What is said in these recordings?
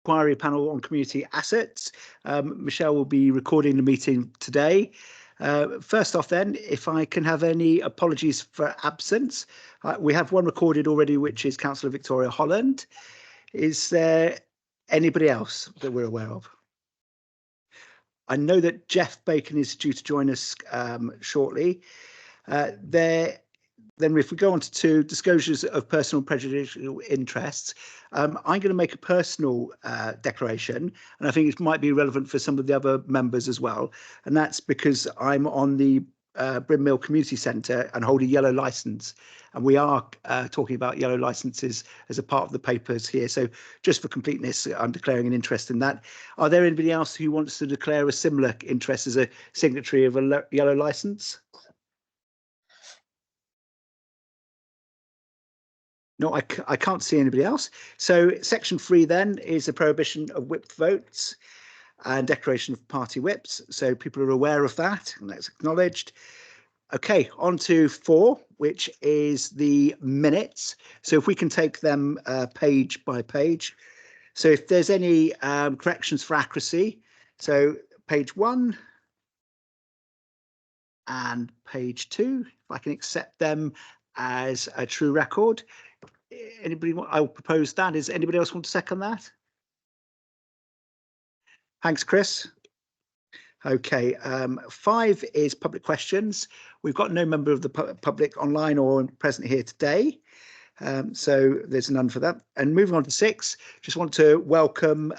inquiry panel on community assets. Michelle will be recording the meeting today. First off then, if I can have any apologies for absence. We have one recorded already, which is Councillor Victoria Holland. Is there anybody else that we're aware of? I know that Jeff Bacon is due to join us shortly. Then if we go on to disclosures of personal prejudicial interests, I'm going to make a personal declaration, and I think it might be relevant for some of the other members as well. And that's because I'm on the Bryn Mill Community Centre and hold a yellow licence. And we are talking about yellow licences as a part of the papers here. So just for completeness, I'm declaring an interest in that. Are there anybody else who wants to declare a similar interest as a signatory of a yellow licence? No, I can't see anybody else. So section 3 then is a prohibition of whipped votes and declaration of party whips. So people are aware of that, and that's acknowledged. Okay, on to 4, which is the minutes. So if we can take them page by page. So if there's any corrections for accuracy, so page 1 and page 2, if I can accept them as a true record. Anybody want? I will propose that. Is anybody else want to second that? Thanks, Chris. Okay, 5 is public questions. We've got no member of the public online or present here today, so there's none for that. And moving on to 6, just want to welcome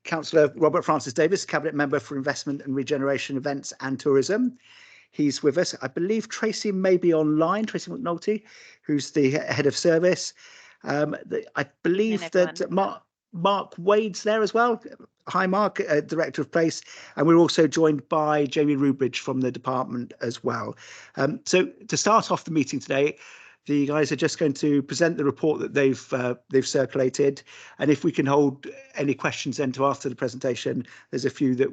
Councillor Robert Francis Davis, Cabinet Member for Investment and Regeneration, Events and Tourism. He's with us. I believe Tracy may be online, Tracy McNulty, who's the head of service. I believe that Mark Wade's there as well. Hi, Mark, Director of Place. And we're also joined by Jamie Rubridge from the department as well. So to start off the meeting today, the guys are just going to present the report that they've circulated. And if we can hold any questions then to after the presentation, there's a few that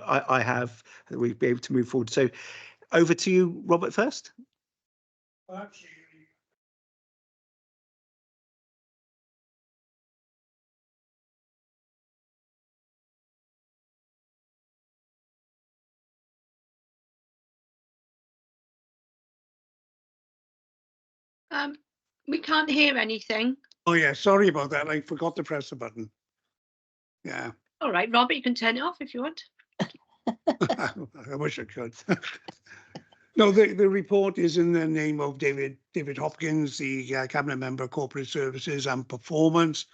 I have that we'll be able to move forward. So over to you, Robert, first. We can't hear anything. Oh yeah, sorry about that. I forgot to press the button. Yeah. All right, Robert, you can turn it off if you want. I wish I could. No, the report is in the name of David Hopkins, the Cabinet Member, Corporate Services and Performance.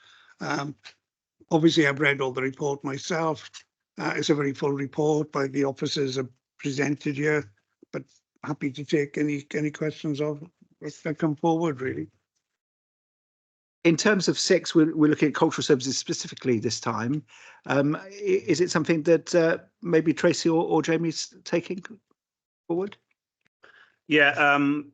Obviously, I've read all the report myself. It's a very full report by the officers are presented here, but happy to take any questions that come forward, really. In terms of 6, we're looking at cultural services specifically this time. Is it something that maybe Tracy or Jamie's taking forward? Yeah, I'm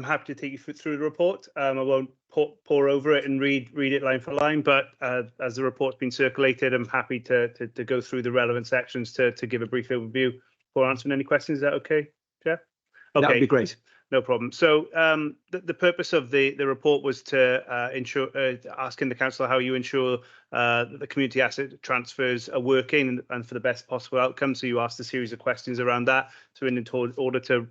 happy to take you through the report. I won't pour over it and read it line for line, but as the report's been circulated, I'm happy to go through the relevant sections to give a brief overview before answering any questions. Is that okay, Jeff? Okay. That would be great. No problem. So the purpose of the report was to ensure, asking the council how you ensure that the community asset transfers are working and for the best possible outcome. So you asked a series of questions around that. So in order to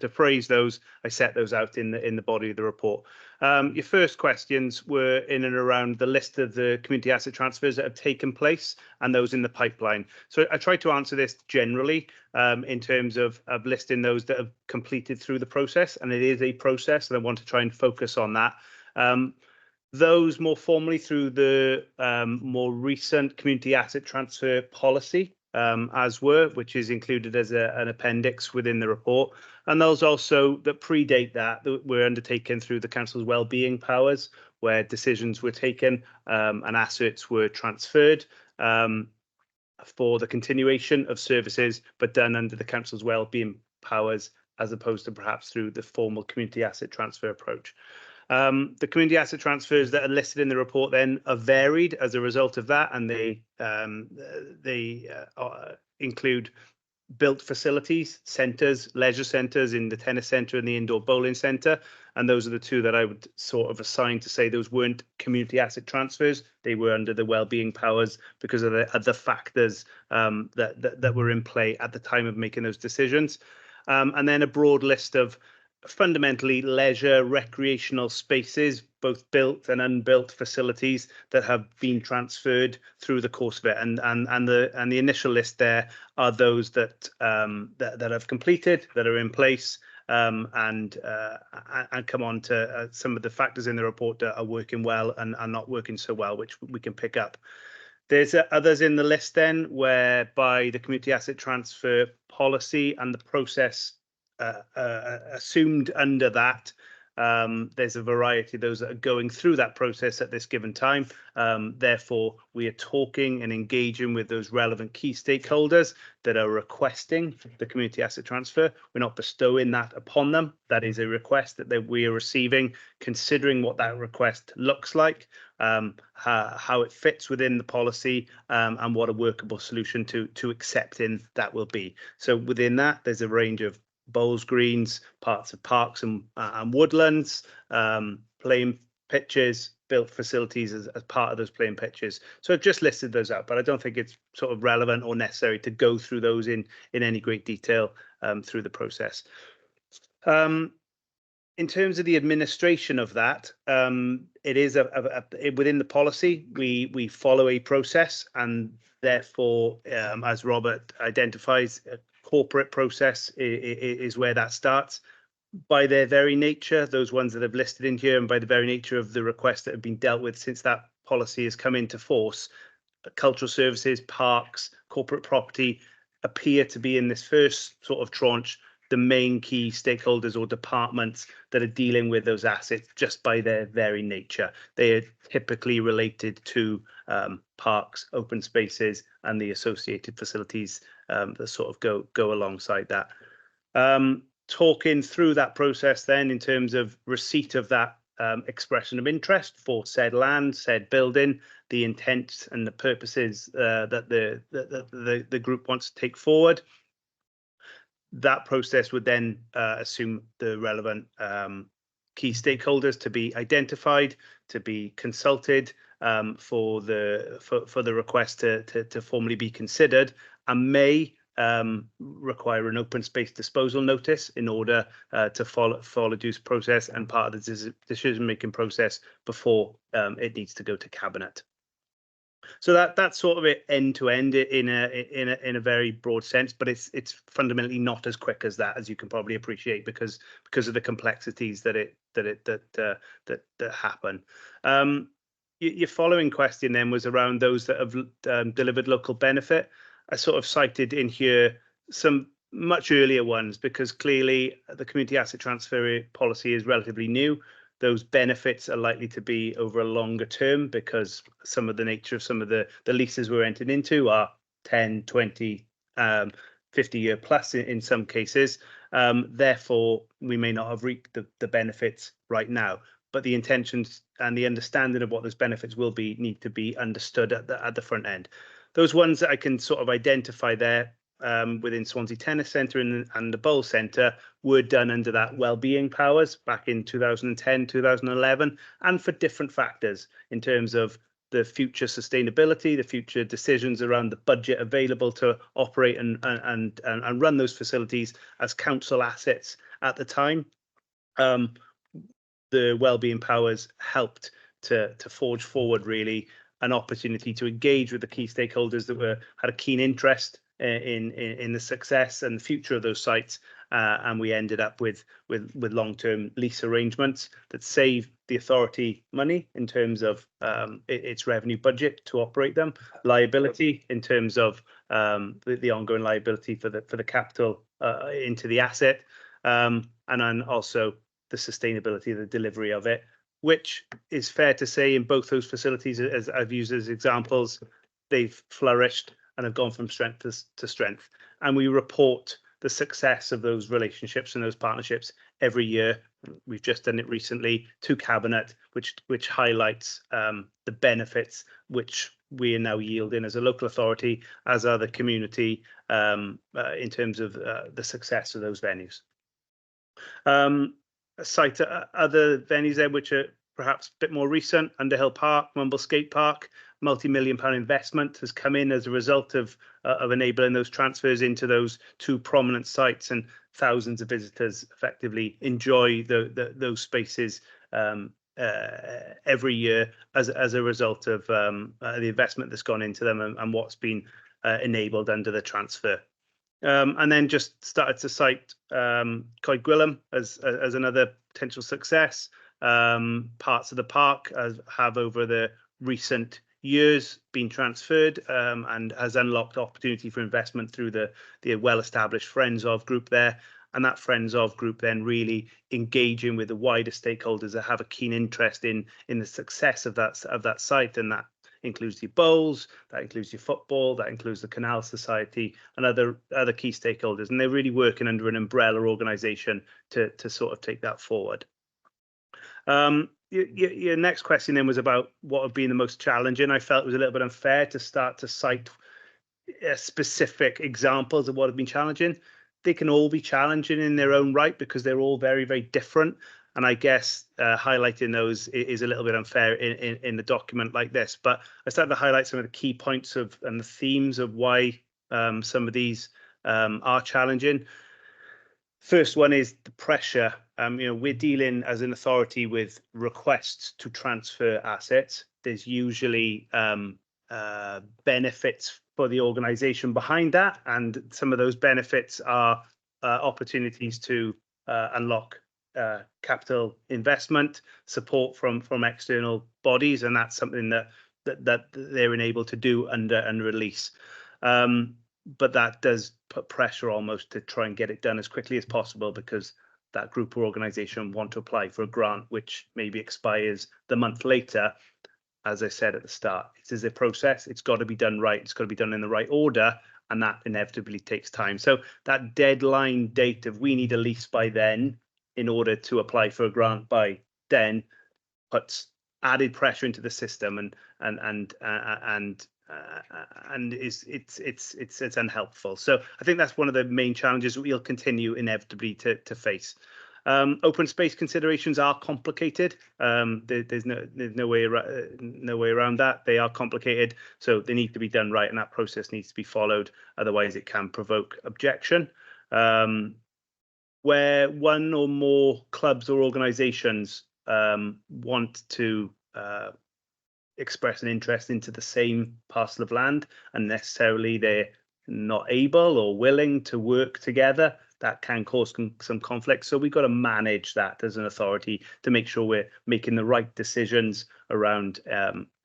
phrase those, I set those out in the body of the report. Your first questions were in and around the list of the community asset transfers that have taken place and those in the pipeline. So I tried to answer this generally in terms of listing those that have completed through the process, and it is a process, and I want to try and focus on that. Those more formally through the more recent community asset transfer policy, which is included as an appendix within the report, and those also that predate that were undertaken through the council's wellbeing powers, where decisions were taken and assets were transferred for the continuation of services, but done under the council's wellbeing powers, as opposed to perhaps through the formal community asset transfer approach. The community asset transfers that are listed in the report then are varied as a result of that, and they include built facilities, centres, leisure centres in the tennis centre and the indoor bowling centre. And those are the two that I would sort of assign to say those weren't community asset transfers. They were under the wellbeing powers because of the other factors that were in play at the time of making those decisions. And then a broad list of fundamentally leisure recreational spaces, both built and unbuilt facilities that have been transferred through the course of it, and the initial list there are those that that have completed, that are in place, and come on to some of the factors in the report that are working well and are not working so well, which we can pick up. There's others in the list then whereby the community asset transfer policy and the process assumed under that. There's a variety of those that are going through that process at this given time. Therefore, we are talking and engaging with those relevant key stakeholders that are requesting the community asset transfer. We're not bestowing that upon them. That is a request that we are receiving, considering what that request looks like, how it fits within the policy, and what a workable solution to accepting that will be. So within that, there's a range of bowls, greens, parts of parks and woodlands, playing pitches, built facilities as part of those playing pitches. So I've just listed those out, but I don't think it's sort of relevant or necessary to go through those in any great detail through the process. In terms of the administration of that, it is within the policy. We follow a process, and therefore, as Robert identifies, corporate process is where that starts. By their very nature, those ones that have listed in here, and by the very nature of the requests that have been dealt with since that policy has come into force, cultural services, parks, corporate property appear to be in this first sort of tranche the main key stakeholders or departments that are dealing with those assets just by their very nature. They are typically related to parks, open spaces, and the associated facilities that sort of go alongside that. Talking through that process then in terms of receipt of that expression of interest for said land, said building, the intent and the purposes that the group wants to take forward. That process would then assume the relevant key stakeholders to be identified, to be consulted for the request to formally be considered, and may require an open space disposal notice in order to follow due process and part of the decision-making process before it needs to go to cabinet. So that's sort of it end to end in a very broad sense, but it's fundamentally not as quick as that, as you can probably appreciate, because of the complexities that happen. Your following question then was around those that have delivered local benefit. I sort of cited in here some much earlier ones because clearly the community asset transfer policy is relatively new. Those benefits are likely to be over a longer term because some of the nature of some of the leases we're entered into are 10, 20, 50-year plus in some cases. Therefore, we may not have reaped the benefits right now, but the intentions and the understanding of what those benefits will be need to be understood at the front end. Those ones that I can sort of identify there within Swansea Tennis Centre and the Bowl Centre were done under that wellbeing powers back in 2010, 2011, and for different factors in terms of the future sustainability, the future decisions around the budget available to operate and run those facilities as council assets at the time. The wellbeing powers helped to forge forward really an opportunity to engage with the key stakeholders that had a keen interest in the success and the future of those sites, and we ended up with long-term lease arrangements that save the authority money in terms of its revenue budget to operate them, liability in terms of the ongoing liability for the capital into the asset, and then also the sustainability of the delivery of it, which is fair to say in both those facilities, as I've used as examples, they've flourished and have gone from strength to strength. And we report the success of those relationships and those partnerships every year. We've just done it recently to Cabinet, which highlights the benefits which we are now yielding as a local authority, as are the community, in terms of the success of those venues. Cite other venues there which are perhaps a bit more recent: Underhill Park, Mumble Skate Park. Multi-million-pound investment has come in as a result of enabling those transfers into those two prominent sites, and thousands of visitors effectively enjoy those spaces every year as a result of the investment that's gone into them and what's been enabled under the transfer. And then just started to cite Coed Gwilym as another potential success. Parts of the park have over the recent years been transferred and has unlocked opportunity for investment through the well-established Friends of group there. And that Friends of group then really engaging with the wider stakeholders that have a keen interest in the success of that site, and that includes your bowls, that includes your football, that includes the Canal Society and other key stakeholders. And they're really working under an umbrella organisation to sort of take that forward. Your next question then was about what have been the most challenging. I felt it was a little bit unfair to start to cite specific examples of what have been challenging. They can all be challenging in their own right because they're all very, very different. And I guess highlighting those is a little bit unfair in the document like this. But I started to highlight some of the key points and the themes of why some of these are challenging. First one is the pressure. We're dealing as an authority with requests to transfer assets. There's usually benefits for the organisation behind that, and some of those benefits are opportunities to unlock capital investment, support from external bodies, and that's something that they're enabled to do under release. But that does put pressure almost to try and get it done as quickly as possible, because that group or organisation want to apply for a grant which maybe expires the month later. As I said at the start, it is a process. It's got to be done right. It's got to be done in the right order, and that inevitably takes time. So that deadline date of we need a lease by then in order to apply for a grant by then puts added pressure into the system, and it's unhelpful. So I think that's one of the main challenges we'll continue inevitably to face. Open space considerations are complicated. There's no way around that. They are complicated, so they need to be done right, and that process needs to be followed. Otherwise, it can provoke objection. Where one or more clubs or organisations want to express an interest into the same parcel of land, and necessarily they're not able or willing to work together, that can cause some conflict. So we've got to manage that as an authority to make sure we're making the right decisions around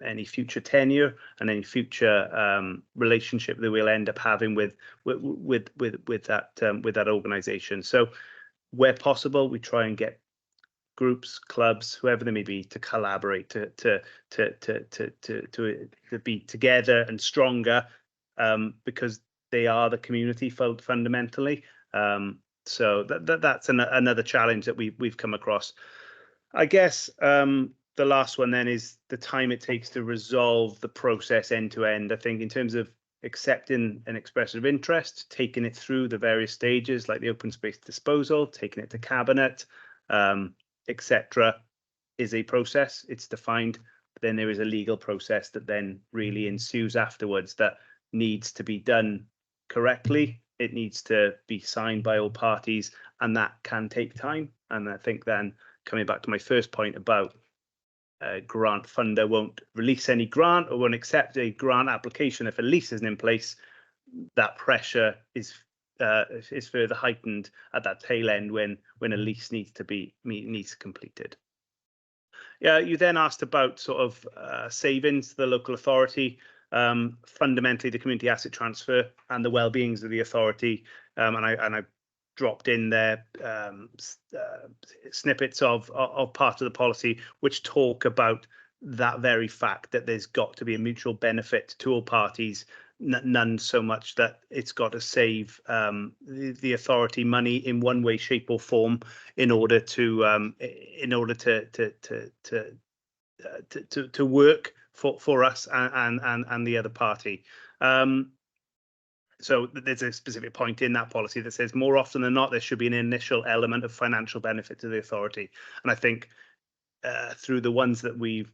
any future tenure and any future relationship that we'll end up having with that organisation. So where possible, we try and get groups, clubs, whoever they may be, to collaborate, to be together and stronger, because they are the community fundamentally. So that's another challenge that we've come across. I guess the last one then is the time it takes to resolve the process end to end. I think in terms of accepting an expression of interest, taking it through the various stages like the open space disposal, taking it to Cabinet, etc., is a process. It's defined, but then there is a legal process that then really ensues afterwards that needs to be done correctly. It needs to be signed by all parties, and that can take time. And I think then, coming back to my first point about grant funder won't release any grant or won't accept a grant application if a lease isn't in place, that pressure is further heightened at that tail end when a lease needs to be completed. Yeah, you then asked about sort of savings to the local authority. Fundamentally, the community asset transfer and the well-beings of the authority, and I dropped in there snippets of part of the policy which talk about that very fact that there's got to be a mutual benefit to all parties, none so much that it's got to save the authority money in one way, shape, or form in order to work for us and the other party. So there's a specific point in that policy that says more often than not there should be an initial element of financial benefit to the authority, and I think through the ones that we've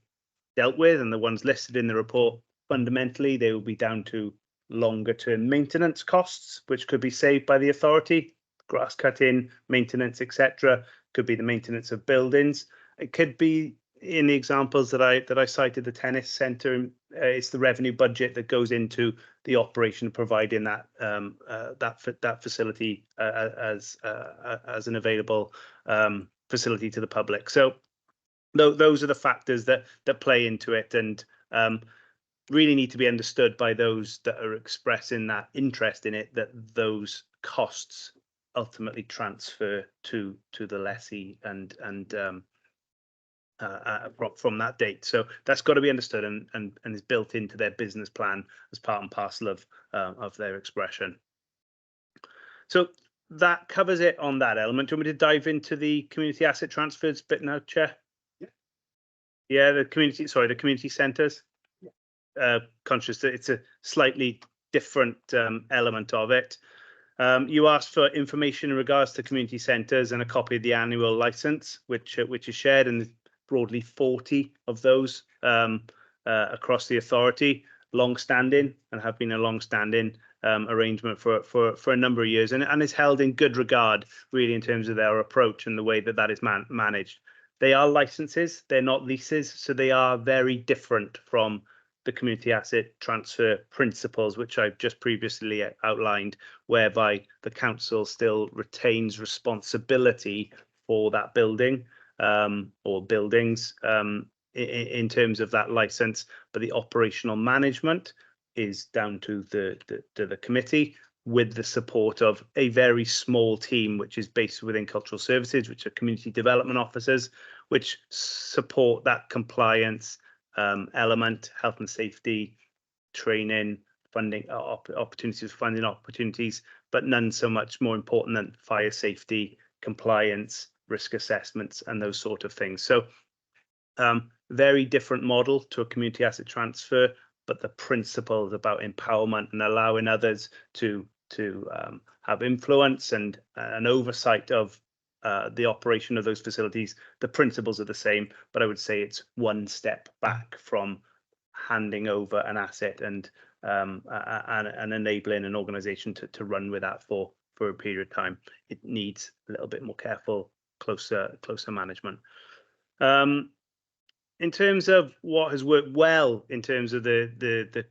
dealt with and the ones listed in the report, fundamentally they will be down to longer term maintenance costs, which could be saved by the authority, grass cutting, maintenance, etc. Could be the maintenance of buildings. It could be, in the examples that I cited, the tennis centre, it's the revenue budget that goes into the operation of providing that that facility as an available facility to the public. So those are the factors that play into it, and really need to be understood by those that are expressing that interest in it, that those costs ultimately transfer to the lessee and from that date. So that's got to be understood and is built into their business plan as part and parcel of their expression. So that covers it on that element. Do you want me to dive into the community asset transfers bit now, Chair? Yeah, the community centres. Conscious that it's a slightly different element of it. You asked for information in regards to community centres and a copy of the annual licence, which is shared, and broadly 40 of those across the authority, long-standing, and have been a long-standing arrangement for a number of years, and is held in good regard, really, in terms of their approach and the way that is managed. They are licenses, they're not leases, so they are very different from the community asset transfer principles, which I've just previously outlined, whereby the council still retains responsibility for that building or buildings in terms of that license, but the operational management is down to the committee, with the support of a very small team, which is based within cultural services, which are community development officers, which support that compliance element, health and safety, training, funding opportunities, funding opportunities, but none so much more important than fire safety, compliance, risk assessments, and those sort of things. So very different model to a community asset transfer, but the principles about empowerment and allowing others to have influence and an oversight of the operation of those facilities, the principles are the same, but I would say it's one step back from handing over an asset and enabling an organisation to run with that for a period of time. It needs a little bit more careful, closer management. In terms of what has worked well in terms of the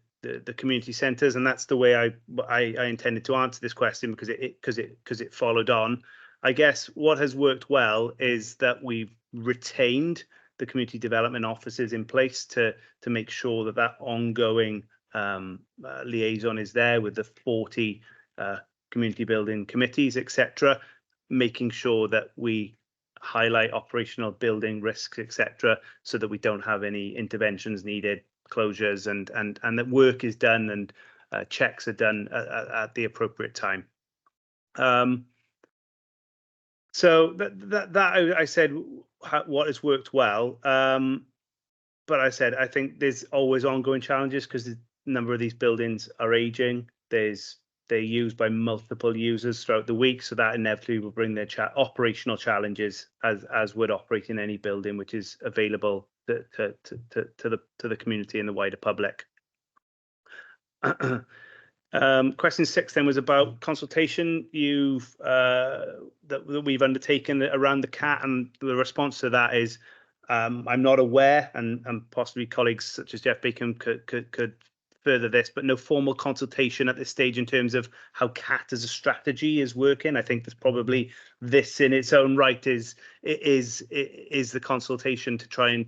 community centres, and that's the way I intended to answer this question because it followed on. I guess what has worked well is that we've retained the community development officers in place to make sure that ongoing liaison is there with the 40 community building committees, etc., making sure that we highlight operational building risks, etc., so that we don't have any interventions needed, closures, and that work is done and checks are done at the appropriate time. So that I said what has worked well, but I said I think there's always ongoing challenges because the number of these buildings are aging. They're used by multiple users throughout the week, so that inevitably will bring their operational challenges as would operating any building which is available to the community and the wider public. Question 6 then was about consultation that we've undertaken around the CAT, and the response to that is I'm not aware, and possibly colleagues such as Jeff Bacon could further this, but no formal consultation at this stage in terms of how CAT as a strategy is working. I think there's probably this in its own right is the consultation to try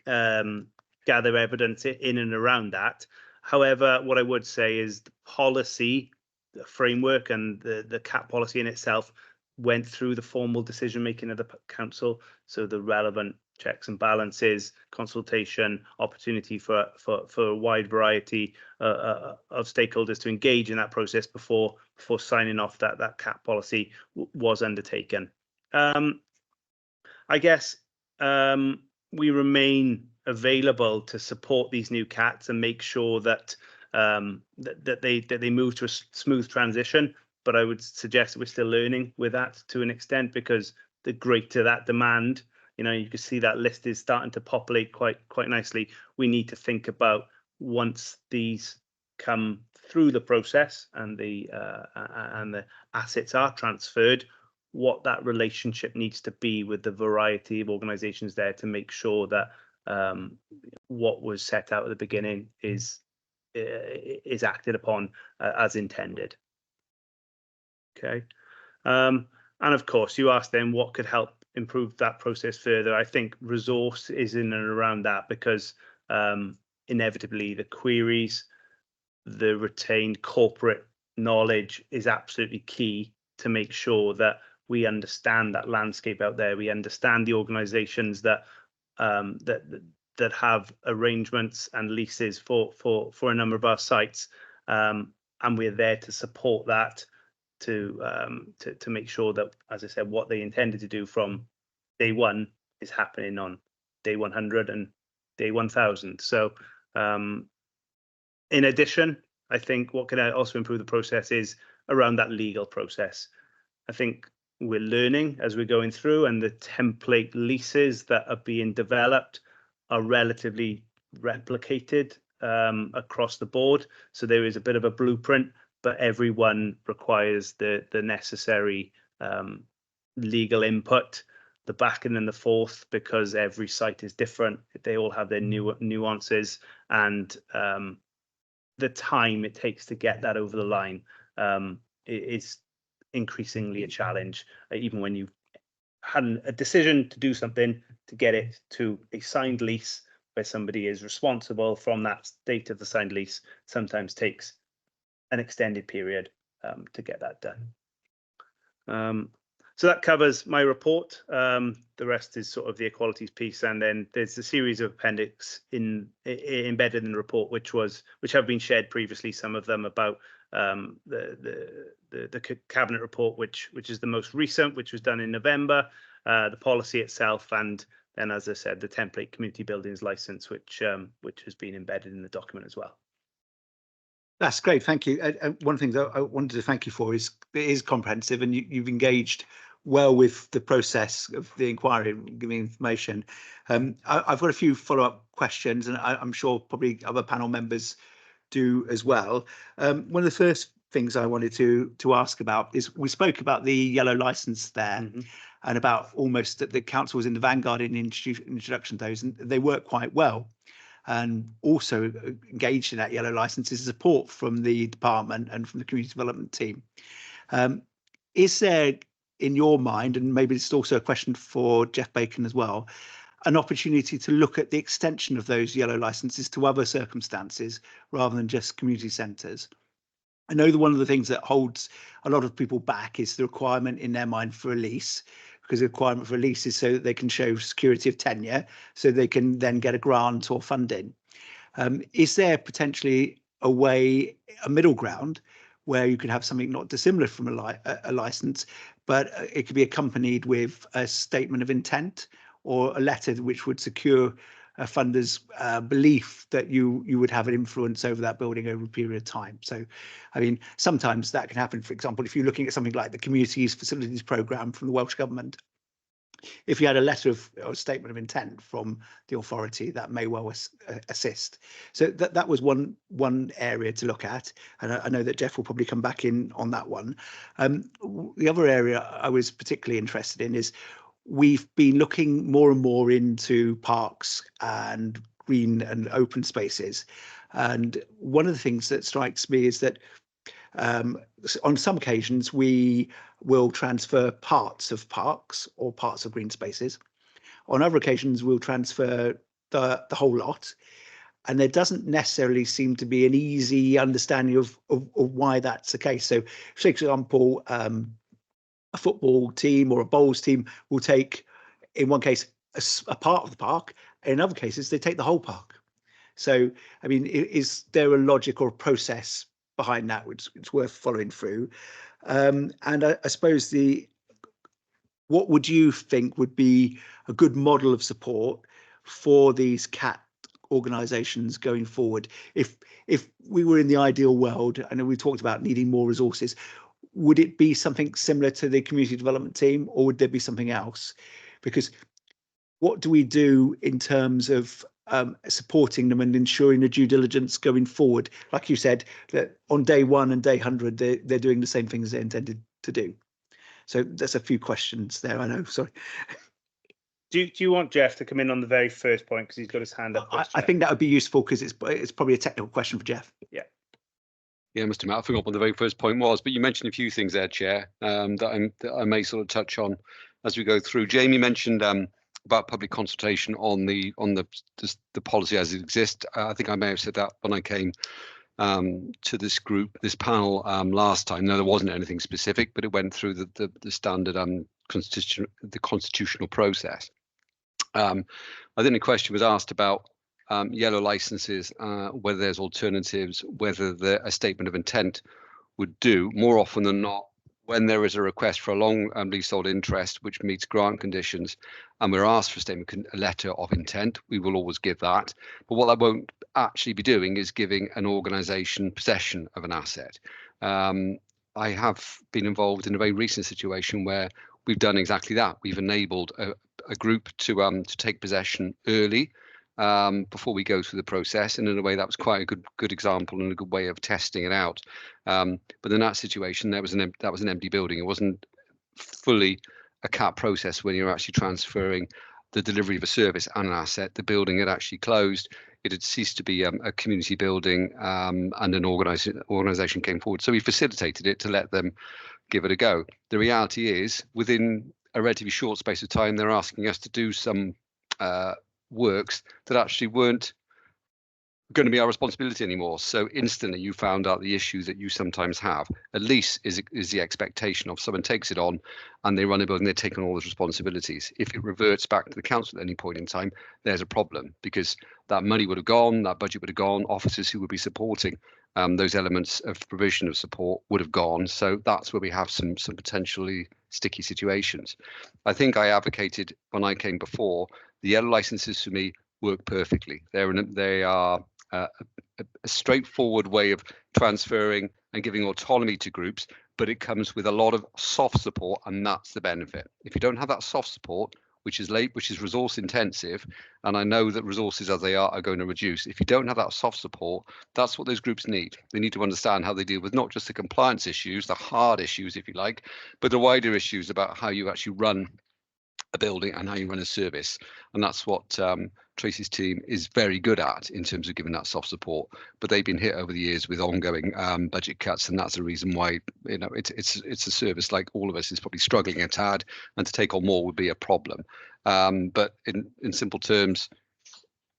and gather evidence in and around that. However, what I would say is the policy, the framework, and the CAT policy in itself went through the formal decision making of the council, so the relevant checks and balances, consultation, opportunity for a wide variety of stakeholders to engage in that process before signing off that cap policy was undertaken. I guess we remain available to support these new cats and make sure that that they move to a smooth transition. But I would suggest that we're still learning with that to an extent, because the greater that demand, you know, you can see that list is starting to populate quite nicely. We need to think about, once these come through the process and the assets are transferred, what that relationship needs to be with the variety of organisations there to make sure that what was set out at the beginning is acted upon as intended. Okay, and of course you asked then what could help improve that process further. I think resource is in and around that, because inevitably the queries, the retained corporate knowledge is absolutely key to make sure that we understand that landscape out there. We understand the organisations that that have arrangements and leases for a number of our sites, and we're there to support that, to make sure that, as I said, what they intended to do from day one is happening on day 100 and day 1000. So in addition, I think what can also improve the process is around that legal process. I think we're learning as we're going through, and the template leases that are being developed are relatively replicated across the board. So there is a bit of a blueprint, but everyone requires the necessary legal input, the backing and the forth, because every site is different. They all have their nuances, and the time it takes to get that over the line is increasingly a challenge. Even when you've had a decision to do something, to get it to a signed lease where somebody is responsible from that date of the signed lease sometimes takes an extended period to get that done. So that covers my report. The rest is sort of the equalities piece, and then there's a series of appendix embedded in the report, which have been shared previously. Some of them about the cabinet report, which is the most recent, which was done in November, the policy itself, and then, as I said, the template community buildings license, which has been embedded in the document as well. That's great, thank you. One thing that I wanted to thank you for is it is comprehensive, and you've engaged well with the process of the inquiry, giving information. I've got a few follow-up questions, and I'm sure probably other panel members do as well. One of the first things I wanted to ask about is, we spoke about the yellow license there, and about almost that the council was in the vanguard in the introduction of those, and they work quite well. And also engaged in that yellow license is support from the department and from the community development team. Is there, in your mind, and maybe it's also a question for Jeff Bacon as well, an opportunity to look at the extension of those yellow licenses to other circumstances rather than just community centres? I know that one of the things that holds a lot of people back is the requirement in their mind for a lease, because the requirement for a lease is so that they can show security of tenure, so they can then get a grant or funding. Is there potentially a way, a middle ground, where you could have something not dissimilar from a license, but it could be accompanied with a statement of intent or a letter which would secure a funder's belief that you would have an influence over that building over a period of time? So, I mean, sometimes that can happen. For example, if you're looking at something like the Communities Facilities Programme from the Welsh Government, if you had a letter of or a statement of intent from the authority, that may well assist. So that was one area to look at, and I know that Jeff will probably come back in on that one. The other area I was particularly interested in is, we've been looking more and more into parks and green and open spaces, and one of the things that strikes me is that on some occasions we will transfer parts of parks or parts of green spaces. On other occasions we'll transfer the whole lot, and there doesn't necessarily seem to be an easy understanding of why that's the case. So, for example, a football team or a bowls team will take, in one case, a part of the park. In other cases, they take the whole park. So, I mean, is there a logic or a process behind that which it's worth following through? And I suppose what would you think would be a good model of support for these CAT organisations going forward? If we were in the ideal world, I know we talked about needing more resources, would it be something similar to the community development team, or would there be something else? Because what do we do in terms of supporting them and ensuring the due diligence going forward? Like you said, that on day 1 and day 100, they're doing the same things they intended to do. So there's a few questions there, I know, sorry. Do you want Jeff to come in on the very first point, because he's got his hand up? I think that would be useful, because it's probably a technical question for Jeff. Yeah. Yeah, Mr. Matt, I forgot what the very first point was, but you mentioned a few things there, Chair, that I may sort of touch on as we go through. Jamie mentioned about public consultation on the policy as it exists. I think I may have said that when I came to this panel last time. No, there wasn't anything specific, but it went through the standard constitutional process. I think the question was asked about yellow licenses, whether there's alternatives, whether a statement of intent would do. More often than not, when there is a request for a long leasehold interest which meets grant conditions, and we're asked for a letter of intent, we will always give that. But what I won't actually be doing is giving an organisation possession of an asset. I have been involved in a very recent situation where we've done exactly that. We've enabled a group to take possession early, before we go through the process, and in a way that was quite a good example and a good way of testing it out. But in that situation, that was an empty building. It wasn't fully a CAT process when you're actually transferring the delivery of a service and an asset. The building had actually closed. It had ceased to be a community building, and an organisation came forward. So we facilitated it to let them give it a go. The reality is, within a relatively short space of time, they're asking us to do some works that actually weren't going to be our responsibility anymore. So instantly you found out the issue that you sometimes have. At least is the expectation of someone takes it on and they run a building, they're taking all those responsibilities. If it reverts back to the council at any point in time, there's a problem, because that money would have gone, that budget would have gone, officers who would be supporting those elements of provision of support would have gone. So that's where we have some potentially sticky situations. I think I advocated when I came before, the yellow licenses for me work perfectly. They are a straightforward way of transferring and giving autonomy to groups, but it comes with a lot of soft support, and that's the benefit. If you don't have that soft support, which is resource intensive, and I know that resources as they are going to reduce. If you don't have that soft support, that's what those groups need. They need to understand how they deal with not just the compliance issues, the hard issues, if you like, but the wider issues about how you actually run a building and how you run a service. And that's what Tracy's team is very good at in terms of giving that soft support. But they've been hit over the years with ongoing budget cuts, and that's the reason why it's a service like all of us is probably struggling a tad, and to take on more would be a problem. But in simple terms,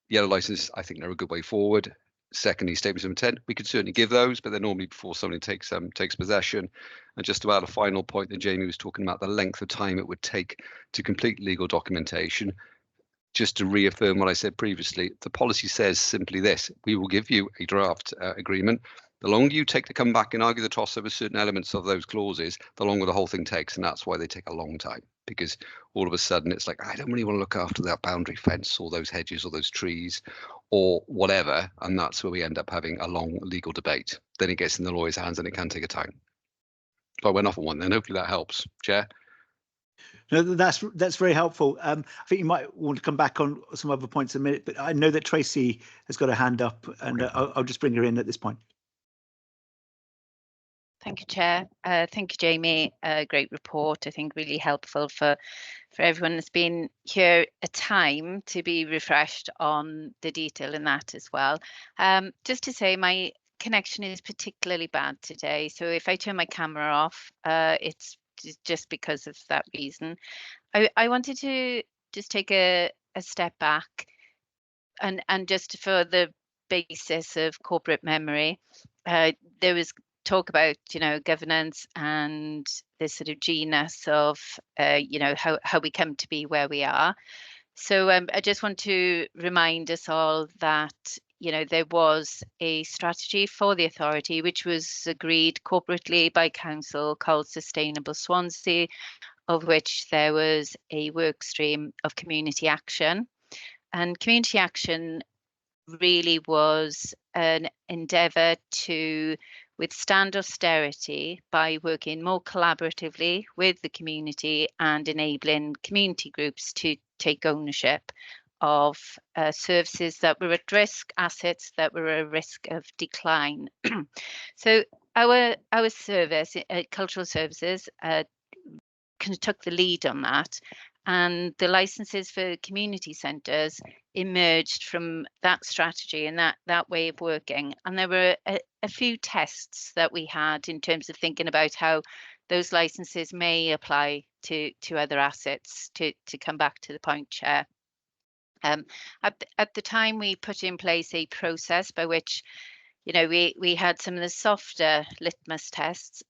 yellow licenses, I think they're a good way forward. Secondly, statements of intent, we could certainly give those, but they're normally before somebody takes possession. And just about a final point that Jamie was talking about, the length of time it would take to complete legal documentation. Just to reaffirm what I said previously, the policy says simply this: we will give you a draft agreement. The longer you take to come back and argue the toss over certain elements of those clauses, the longer the whole thing takes, and that's why they take a long time. Because all of a sudden it's like, I don't really want to look after that boundary fence or those hedges or those trees or whatever, and that's where we end up having a long legal debate. Then it gets in the lawyer's hands and it can take a time. So I went off on one then. Hopefully that helps, Chair. No, that's very helpful. I think you might want to come back on some other points in a minute, but I know that Tracy has got her hand up, and I'll just bring her in at this point. Thank you, Chair. Thank you, Jamie. Great report. I think really helpful for everyone that's been here a time to be refreshed on the detail in that as well. Just to say, my connection is particularly bad today. So if I turn my camera off, it's just because of that reason. I wanted to just take a step back and just for the basis of corporate memory, there was talk about governance and this sort of genus of how we come to be where we are. So I just want to remind us all that, you know, there was a strategy for the authority which was agreed corporately by council called Sustainable Swansea, of which there was a work stream of community action. And community action really was an endeavour to withstand austerity by working more collaboratively with the community and enabling community groups to take ownership of services that were at risk, assets that were at risk of decline. So our service, cultural services, took the lead on that, and the licenses for community centres emerged from that strategy and that way of working. And there were a few tests that we had in terms of thinking about how those licenses may apply to other assets, to come back to the point, Chair. At the time, we put in place a process by which, you know, we had some of the softer litmus tests.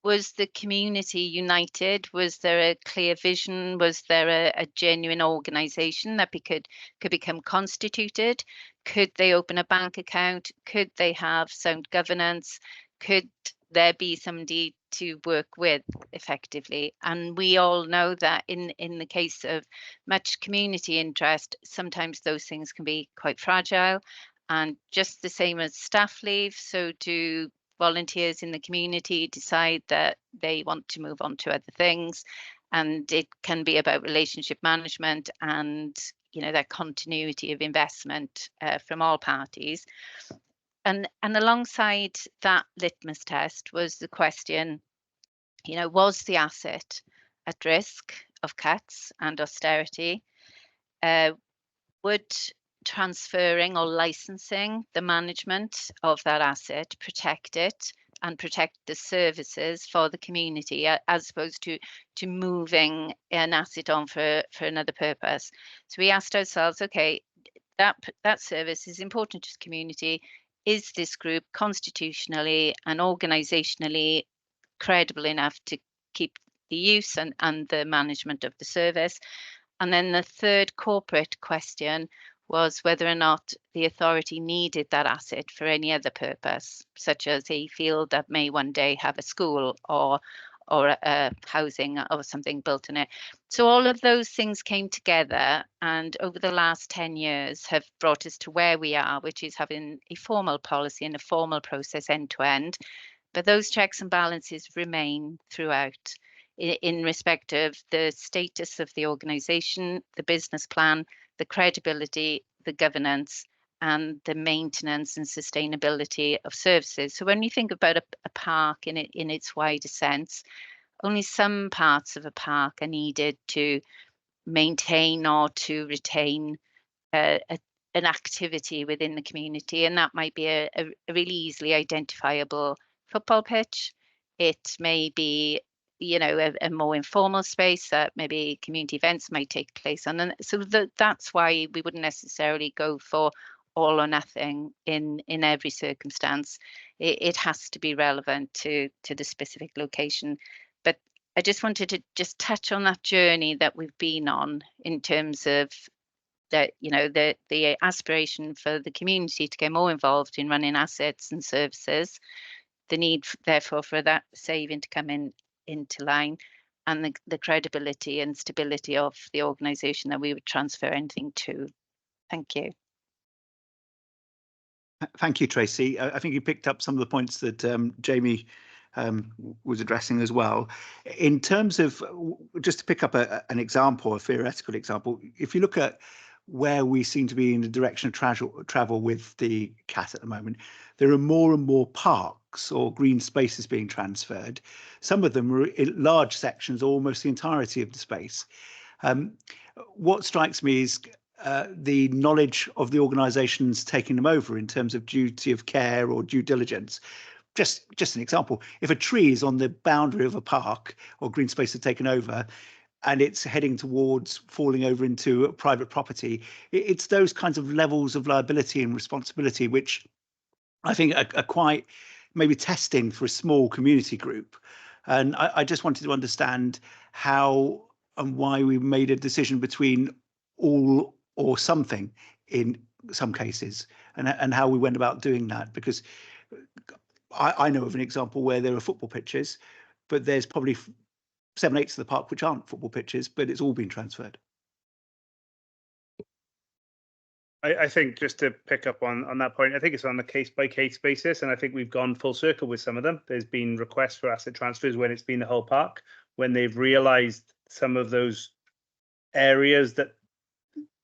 Was the community united? Was there a clear vision? Was there a genuine organisation that could become constituted? Could they open a bank account? Could they have sound governance? Could there be somebody to work with effectively? And we all know that in the case of much community interest, sometimes those things can be quite fragile. And just the same as staff leave, so do volunteers in the community decide that they want to move on to other things, and it can be about relationship management and, you know, that continuity of investment from all parties. And alongside that litmus test was the question, you know, was the asset at risk of cuts and austerity? Would transferring or licensing the management of that asset protect it and protect the services for the community, as opposed to moving an asset on for another purpose? So we asked ourselves, okay, that service is important to the community. Is this group constitutionally and organisationally credible enough to keep the use and the management of the service? And then the third corporate question was whether or not the authority needed that asset for any other purpose, such as a field that may one day have a school or a housing or something built in it. So all of those things came together, and over the last 10 years have brought us to where we are, which is having a formal policy and a formal process end to end. But those checks and balances remain throughout in respect of the status of the organisation, the business plan, the credibility, the governance, and the maintenance and sustainability of services. So when you think about a park in its wider sense, only some parts of a park are needed to maintain or to retain an activity within the community, and that might be a really easily identifiable football pitch. It may be, you know, a more informal space that maybe community events might take place on. And so that's why we wouldn't necessarily go for all or nothing in every circumstance. It has to be relevant to the specific location. But I just wanted to just touch on that journey that we've been on in terms of that, you know, the aspiration for the community to get more involved in running assets and services, the need therefore for that saving to come into line, and the credibility and stability of the organisation that we would transfer anything to. Thank you. Thank you, Tracy. I think you picked up some of the points that Jamie was addressing as well. In terms of, just to pick up an example, a theoretical example, if you look at where we seem to be in the direction of travel with the CAT at the moment, there are more and more parks or green spaces being transferred. Some of them are in large sections, almost the entirety of the space. What strikes me is the knowledge of the organisations taking them over in terms of duty of care or due diligence. Just an example, if a tree is on the boundary of a park or green space is taken over and it's heading towards falling over into a private property, it's those kinds of levels of liability and responsibility which I think are quite maybe testing for a small community group. And I just wanted to understand how and why we made a decision between all or something in some cases, and how we went about doing that, because I know of an example where there are football pitches, but there's probably 7/8 of the park which aren't football pitches, but it's all been transferred. I think just to pick up on that point, I think it's on a case by case basis, and I think we've gone full circle with some of them. There's been requests for asset transfers when it's been the whole park, when they've realised some of those areas that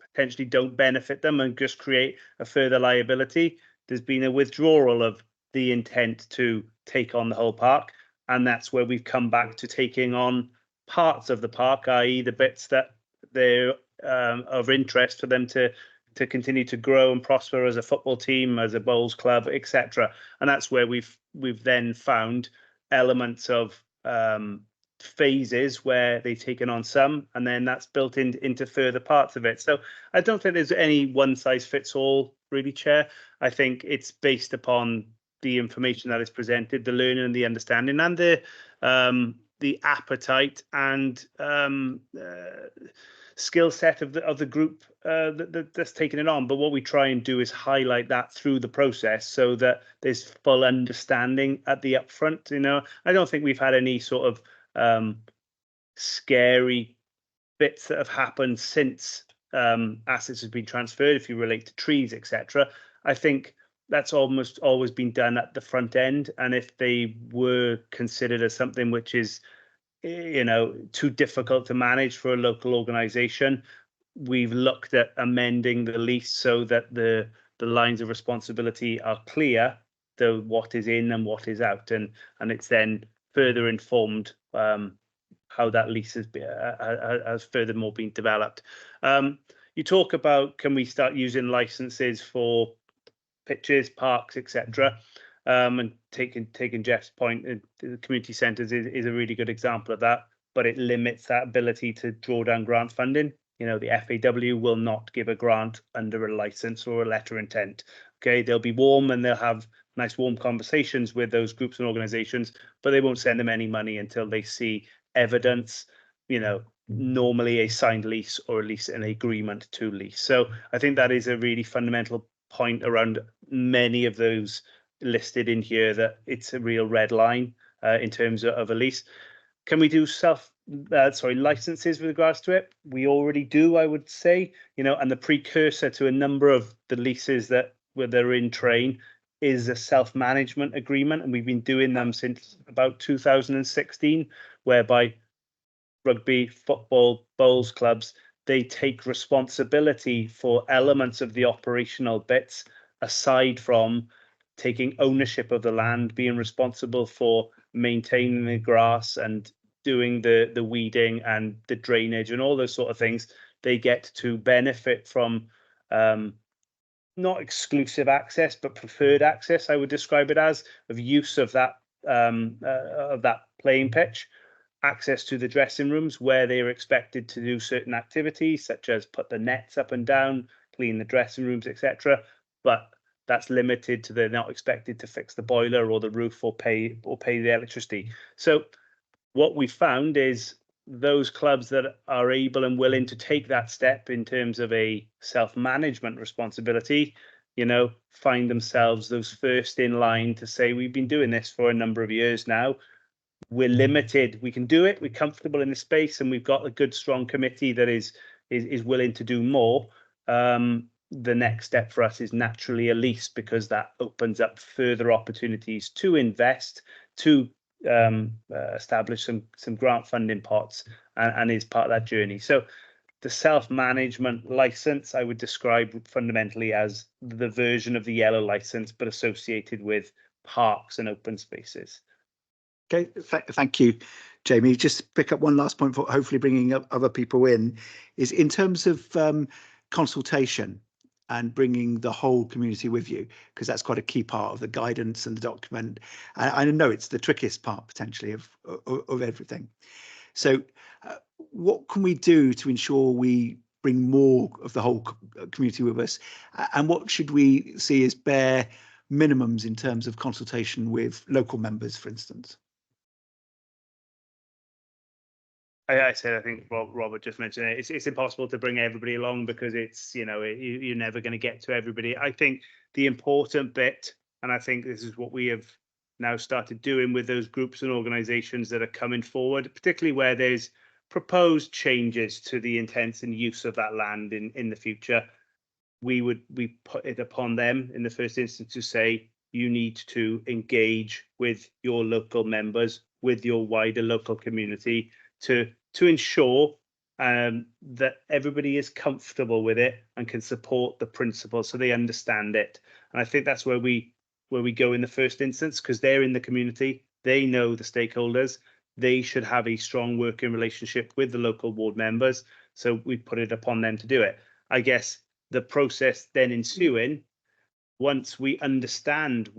potentially don't benefit them and just create a further liability. There's been a withdrawal of the intent to take on the whole park, and that's where we've come back to taking on parts of the park, i.e. the bits that they're of interest for them to continue to grow and prosper as a football team, as a bowls club, etc. And that's where we've then found elements of phases where they've taken on some, and then that's built into further parts of it. So I don't think there's any one size fits all, really, Chair. I think it's based upon the information that is presented, the learning and the understanding, and the appetite and skill set of the group that's taken it on. But what we try and do is highlight that through the process so that there's full understanding at the upfront. You know, I don't think we've had any sort of scary bits that have happened since assets have been transferred, if you relate to trees, etc. I think that's almost always been done at the front end, and if they were considered as something which is, you know, too difficult to manage for a local organisation, we've looked at amending the lease so that the lines of responsibility are clear, to what is in and what is out, and it's then further informed how that lease has furthermore been developed. You talk about, can we start using licenses for pitches, parks, etc. And taking Jeff's point, the community centres is a really good example of that, but it limits that ability to draw down grant funding. You know, the FAW will not give a grant under a licence or a letter of intent. Okay, they'll be warm and they'll have nice warm conversations with those groups and organisations, but they won't send them any money until they see evidence, you know, normally a signed lease or at least an agreement to lease. So I think that is a really fundamental point around many of those listed in here, that it's a real red line in terms of a lease. Can we do licenses with regards to it? We already do, I would say, you know, and the precursor to a number of the leases that where they're in train is a self-management agreement, and we've been doing them since about 2016, whereby rugby, football, bowls clubs, they take responsibility for elements of the operational bits, aside from taking ownership of the land, being responsible for maintaining the grass and doing the weeding and the drainage and all those sort of things. They get to benefit from not exclusive access, but preferred access, I would describe it as, of use of that playing pitch, access to the dressing rooms where they are expected to do certain activities, such as put the nets up and down, clean the dressing rooms, etc. But that's limited to, they're not expected to fix the boiler or the roof or pay the electricity. So what we found is those clubs that are able and willing to take that step in terms of a self-management responsibility, you know, find themselves those first in line to say, we've been doing this for a number of years now. We're limited. We can do it. We're comfortable in the space, and we've got a good, strong committee that is willing to do more. The next step for us is naturally a lease, because that opens up further opportunities to invest, to establish some grant funding pots, and is part of that journey. So the self-management license, I would describe fundamentally as the version of the yellow license, but associated with parks and open spaces. Okay, thank you, Jamie. Just to pick up one last point for hopefully bringing up other people is in terms of consultation and bringing the whole community with you, because that's quite a key part of the guidance and the document. I know it's the trickiest part potentially of everything. So what can we do to ensure we bring more of the whole community with us? And what should we see as bare minimums in terms of consultation with local members, for instance? I said, I think Robert just mentioned it. It's impossible to bring everybody along because it's, you're never going to get to everybody. I think the important bit, and I think this is what we have now started doing with those groups and organisations that are coming forward, particularly where there's proposed changes to the intents and use of that land in the future. We put it upon them in the first instance to say, you need to engage with your local members, with your wider local community to ensure that everybody is comfortable with it and can support the principle so they understand it. And I think that's where we go in the first instance, because they're in the community, they know the stakeholders, they should have a strong working relationship with the local ward members. So we put it upon them to do it. I guess the process then ensuing, once we understand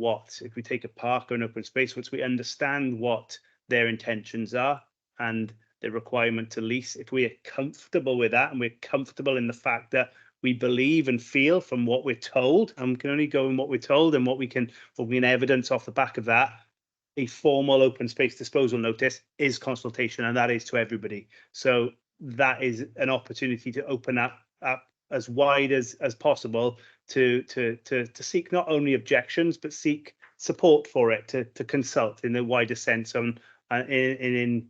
if we take a park or an open space, once we understand what their intentions are and the requirement to lease, if we are comfortable with that and we're comfortable in the fact that we believe and feel from what we're told, and we can only go in what we're told and what we can evidence off the back of that, a formal open space disposal notice is consultation, and that is to everybody. So that is an opportunity to open up as wide as possible to seek not only objections but seek support for it, to consult in the wider sense on in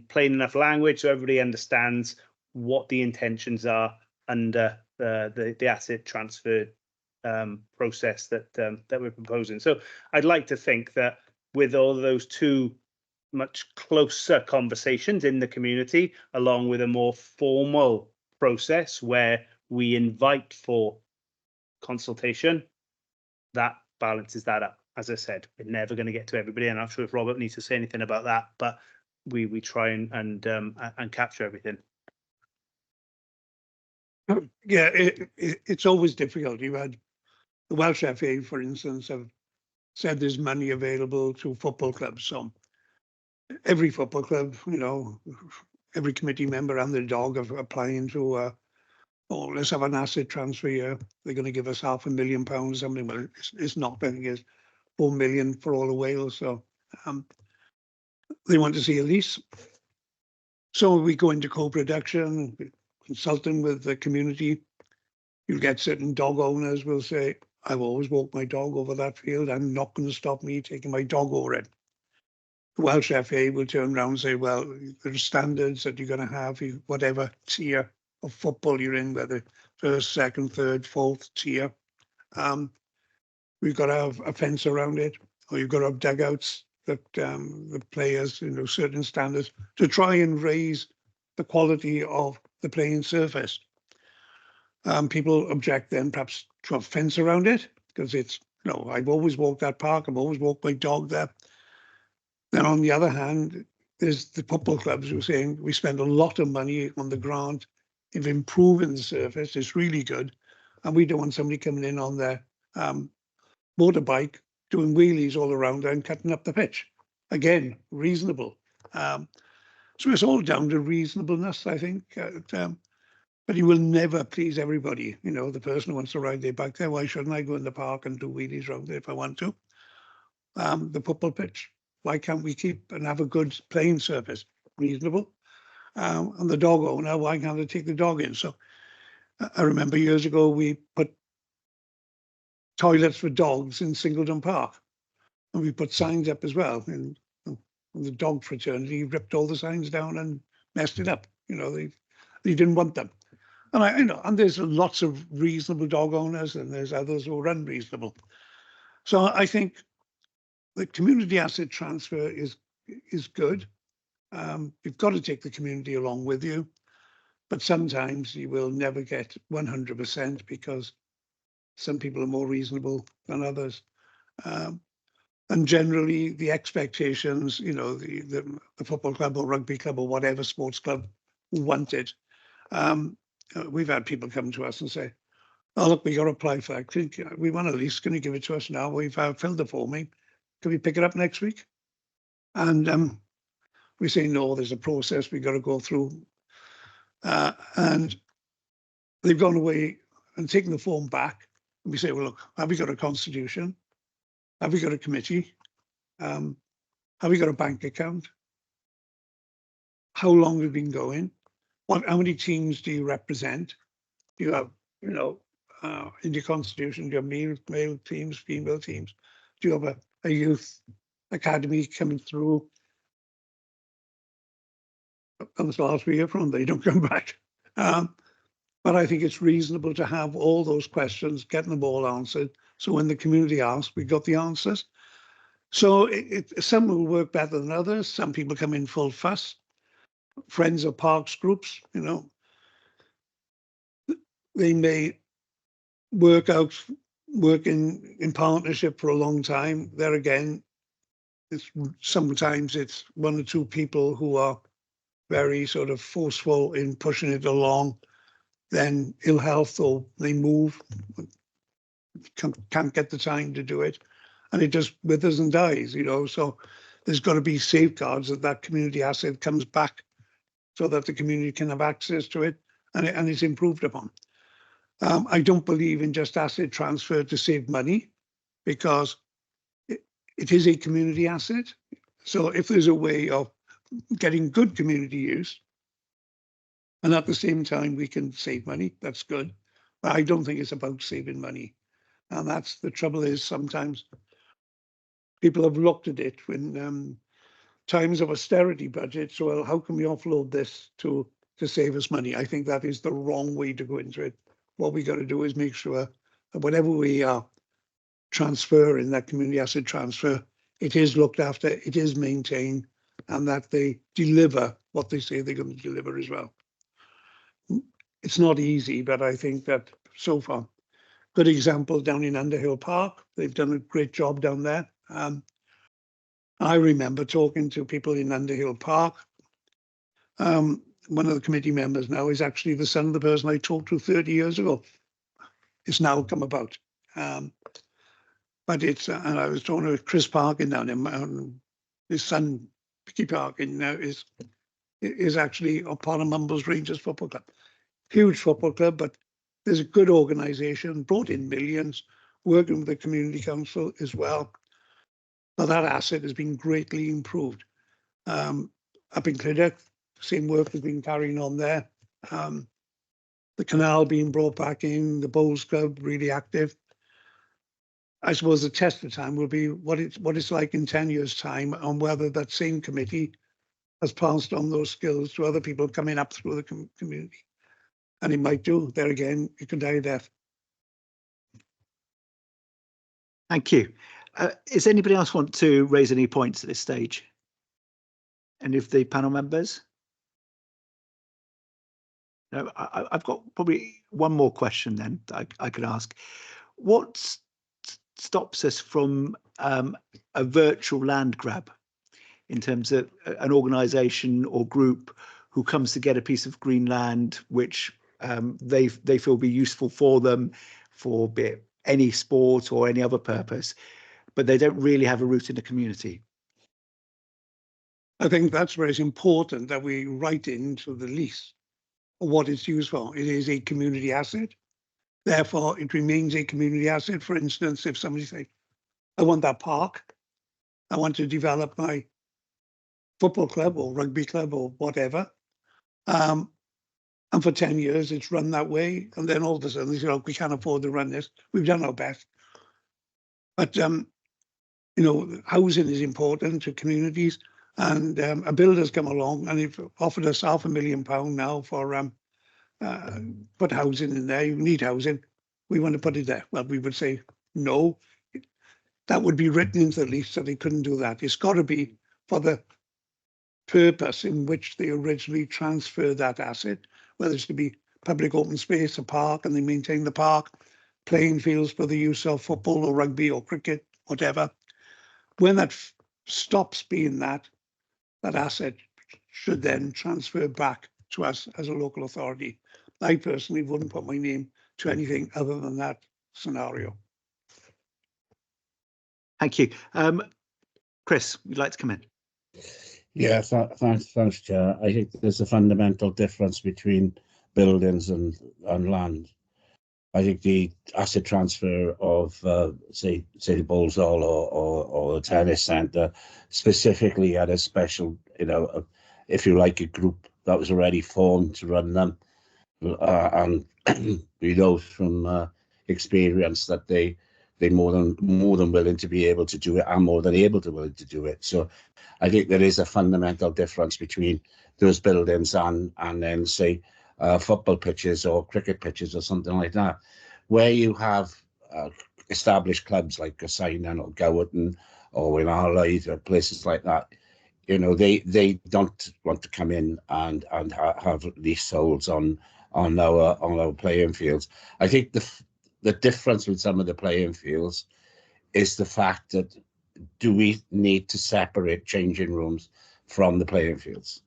plain enough language so everybody understands what the intentions are under the asset transfer process that we're proposing. So I'd like to think that with all of those two much closer conversations in the community, along with a more formal process where we invite for consultation, that balances that up. As I said, we're never going to get to everybody. I'm not sure if Robert needs to say anything about that, but we try and capture everything. Yeah, it's always difficult. You've had the Welsh FA, for instance, have said there's money available to football clubs. So every football club, every committee member and their dog are applying to, let's have an asset transfer here. They're going to give us £500,000 or something. Well, it's not. I think it's 4 million for all of Wales. So they want to see a lease. So we go into co-production, consulting with the community. You'll get certain dog owners will say, I've always walked my dog over that field. I'm not going to stop me taking my dog over it. The Welsh FA will turn around and say, well, there are standards that you're going to have, whatever tier of football you're in, whether first, second, third, fourth tier. We've got to have a fence around it, or you've got to have dugouts that the players, certain standards to try and raise the quality of the playing surface. People object then perhaps to a fence around it because it's, I've always walked that park. I've always walked my dog there. Then on the other hand, there's the football clubs who are saying we spend a lot of money on the grant of improving the surface. It's really good. And we don't want somebody coming in on their motorbike, doing wheelies all around and cutting up the pitch. Again, reasonable. So it's all down to reasonableness, I think. But you will never please everybody. The person who wants to ride their bike there, why shouldn't I go in the park and do wheelies around there if I want to? The football pitch, why can't we keep and have a good playing surface? Reasonable. And the dog owner, why can't they take the dog in? So I remember years ago, we put toilets for dogs in Singleton Park. And we put signs up as well. And the dog fraternity ripped all the signs down and messed it up. They didn't want them. And and there's lots of reasonable dog owners, and there's others who are unreasonable. So I think the community asset transfer is good. You've got to take the community along with you, but sometimes you will never get 100% because some people are more reasonable than others. And generally, the expectations, the football club or rugby club or whatever sports club want it. We've had people come to us and say, oh, look, we got to apply for that. We want a lease. Can you give it to us now? We've filled the form in. Can we pick it up next week? And we say, no, there's a process we got to go through. And they've gone away and taken the form back. And we say, well, look, have we got a constitution? Have we got a committee? Have we got a bank account? how long we've been going, how many teams do you represent? Do you have, in your constitution, do you have male teams, female teams? Do you have a youth academy coming through? And as last we hear from, they don't come back. But I think it's reasonable to have all those questions, getting them all answered. So when the community asks, we got the answers. So some will work better than others. Some people come in full fuss. Friends of parks groups, they may work in partnership for a long time. There again, sometimes it's one or two people who are very sort of forceful in pushing it along, then ill health or they move, can't get the time to do it, and it just withers and dies, so there's got to be safeguards that community asset comes back so that the community can have access to it and it's improved upon. I don't believe in just asset transfer to save money, because it is a community asset. So if there's a way of getting good community use, and at the same time we can save money, that's good. But I don't think it's about saving money. And that's the trouble, is sometimes people have looked at it when times of austerity budgets, well, how can we offload this to save us money? I think that is the wrong way to go into it. What we got to do is make sure that whatever we are transferring, that community asset transfer, it is looked after, it is maintained, and that they deliver what they say they're going to deliver as well. It's not easy, but I think that so far, good example down in Underhill Park. They've done a great job down there. I remember talking to people in Underhill Park. One of the committee members now is actually the son of the person I talked to 30 years ago. It's now come about. But it's, and I was talking to Chris Parkin down there, his son, Vicky Parkin, now is actually a part of Mumbles Rangers Football Club. Huge football club, but there's a good organisation, brought in millions, working with the community council as well. Now that asset has been greatly improved. Up in Clydach, same work has been carrying on there. The canal being brought back in, the Bowls Club really active. I suppose the test of time will be what it's like in 10 years' time, on whether that same committee has passed on those skills to other people coming up through the community. And it might do. There again, it can die a death. Thank you. Does anybody else want to raise any points at this stage? Any of the panel members? No, I've got probably one more question then that I could ask. What stops us from a virtual land grab, in terms of an organisation or group who comes to get a piece of green land which they feel will be useful for them, for be it any sport or any other purpose, but they don't really have a root in the community? I think that's where it's important that we write into the lease what it's used for. It is a community asset. Therefore, it remains a community asset. For instance, if somebody says, I want that park, I want to develop my football club or rugby club or whatever, and for 10 years it's run that way, and then all of a sudden they say, oh, we can't afford to run this. We've done our best. But, housing is important to communities, and a builder's come along and they've offered us £500,000 now for put housing in there. You need housing. We want to put it there. Well, we would say no. That would be written into the lease, so they couldn't do that. It's got to be for the purpose in which they originally transferred that asset, whether it's to be public open space, a park, and they maintain the park, playing fields for the use of football or rugby or cricket, whatever. When that stops being that asset should then transfer back to us as a local authority. I personally wouldn't put my name to anything other than that scenario. Thank you. Chris, you'd like to come in? Yeah, thanks, Chair. I think there's a fundamental difference between buildings and land. I think the asset transfer of, say the Bowls Hall or the tennis centre, specifically at a special, if you like, a group that was already formed to run them, and we know from experience that they're more than willing to be able to do it, and more than able to willing to do it. So I think there is a fundamental difference between those buildings and then say football pitches or cricket pitches or something like that, where you have established clubs like Gosainan or Gowerton or in Arlyth or places like that. You know, they don't want to come in and have leaseholds on our playing fields. I think the difference with some of the playing fields is the fact that, do we need to separate changing rooms from the playing fields?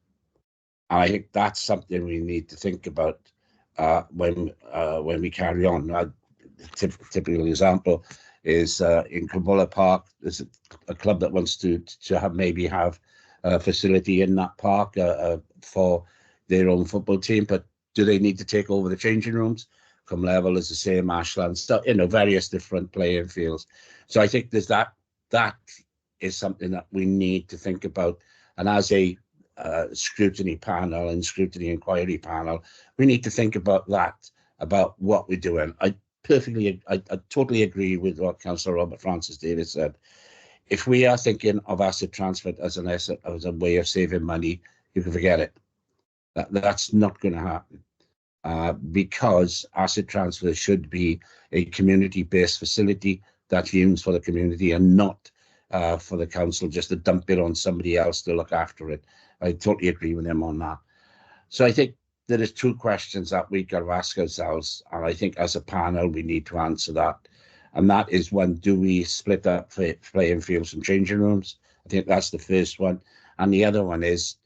And I think that's something we need to think about when we carry on. A typical example is in Cumbulla Park. There's a club that wants to have a facility in that park for their own football team, but do they need to take over the changing rooms? Level is the same, Ashland, so, you know, various different playing fields. So I think there's that is something that we need to think about. And as a scrutiny panel and scrutiny inquiry panel, we need to think about that, about what we're doing. I totally agree with what Councillor Robert Francis Davis said. If we are thinking of asset transfer as a way of saving money, you can forget it. That's not going to happen. Because asset transfer should be a community-based facility that's used for the community and not for the council just to dump it on somebody else to look after it. I totally agree with him on that. So I think there is two questions that we got to ask ourselves, and I think as a panel we need to answer that. And that is, one, do we split up playing fields and changing rooms? I think that's the first one. And the other one is,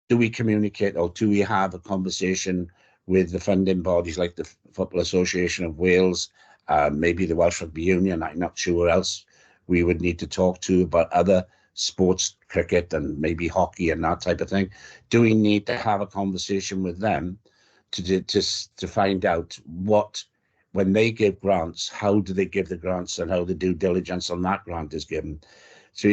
do we communicate, or do we have a conversation with the funding bodies like the Football Association of Wales, maybe the Welsh Rugby Union? I'm not sure who else we would need to talk to about other sports, cricket and maybe hockey and that type of thing. Do we need to have a conversation with them to find out what, when they give grants, how do they give the grants and how the due diligence on that grant is given? So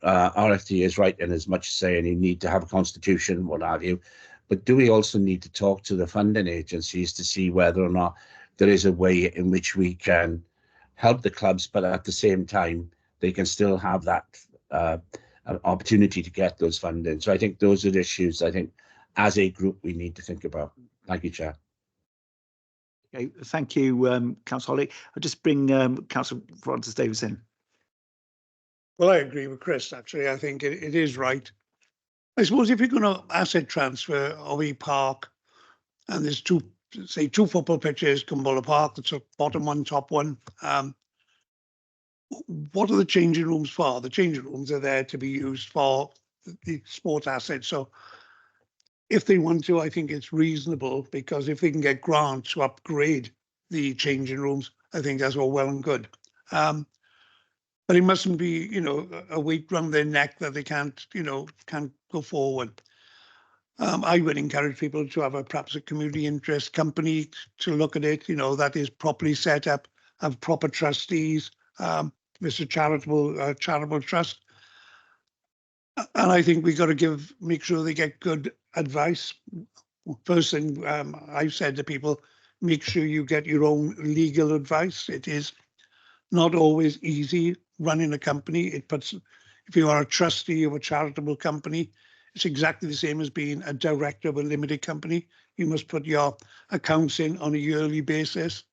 RFT is right in as much as saying you need to have a constitution, what have you. But do we also need to talk to the funding agencies to see whether or not there is a way in which we can help the clubs, but at the same time, they can still have that opportunity to get those funding. So I think those are the issues I think as a group we need to think about. Thank you, Chair. Okay, thank you, Councillor Holly. I'll just bring Councillor Francis Davis in. Well, I agree with Chris, actually. I think it is right. I suppose if you're going to asset transfer of a park, and there's two football pitches, Cumbulla Park, that's a bottom one, top one. What are the changing rooms for? The changing rooms are there to be used for the sports assets. So if they want to, I think it's reasonable, because if they can get grants to upgrade the changing rooms, I think that's all well and good. But it mustn't be, you know, a weight around their neck that they can't go forward. I would encourage people to have perhaps a community interest company to look at it, you know, that is properly set up, have proper trustees, Mr. Charitable Trust. And I think we've got to make sure they get good advice. First thing I've said to people, make sure you get your own legal advice. It is not always easy running a company. If you are a trustee of a charitable company, it's exactly the same as being a director of a limited company. You must put your accounts in on a yearly basis.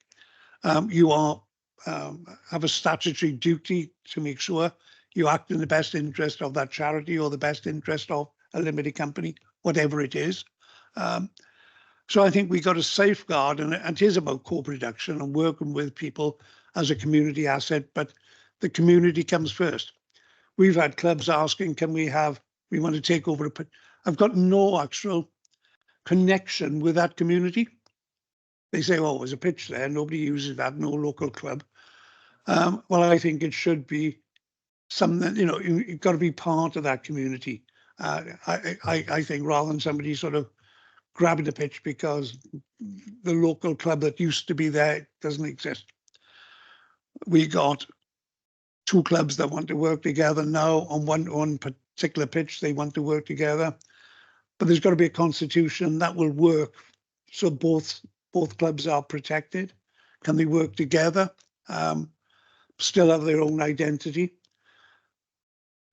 You have a statutory duty to make sure you act in the best interest of that charity or the best interest of a limited company, whatever it is. So I think we got to safeguard, and it is about co-production and working with people as a community asset, but the community comes first. We've had clubs asking, we want to take over I've got no actual connection with that community. They say, oh, there's a pitch there, nobody uses that, no local club. Well, I think it should be something, you know, you've got to be part of that community. I think, rather than somebody sort of grabbing the pitch because the local club that used to be there doesn't exist. We got two clubs that want to work together now on one particular pitch they want to work together. But there's got to be a constitution that will work so both clubs are protected. Can they work together? Still have their own identity?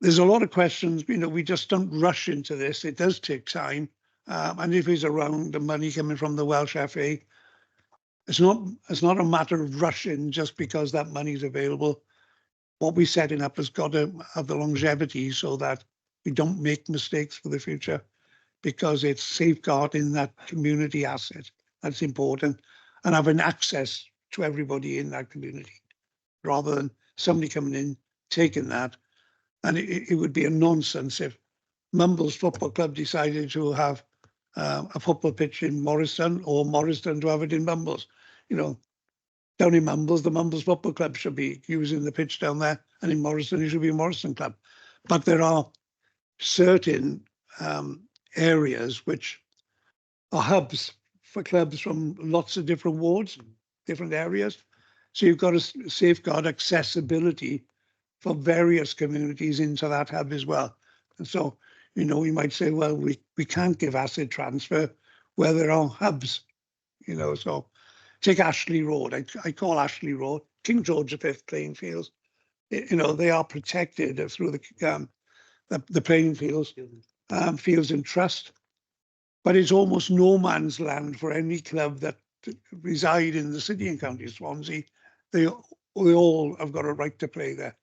There's a lot of questions. We just don't rush into this. It does take time. And if it's around the money coming from the Welsh FA, it's not a matter of rushing just because that money's available. What we're setting up has got to have the longevity so that we don't make mistakes for the future, because it's safeguarding that community asset. That's important, and having access to everybody in that community, rather than somebody coming in, taking that. And it would be a nonsense if Mumbles Football Club decided to have a football pitch in Morriston, or Morriston to have it in Mumbles. Down in Mumbles, the Mumbles Football Club should be using the pitch down there, and in Morriston, it should be a Morriston club. But there are certain areas which are hubs for clubs from lots of different wards, different areas. So you've got to safeguard accessibility for various communities into that hub as well. And so, we might say, well, we can't give asset transfer where there are hubs, so take Ashley Road. I call Ashley Road King George V playing fields. They are protected through the playing fields, fields in trust. But it's almost no man's land for any club that reside in the city and county of Swansea. They all have got a right to play there,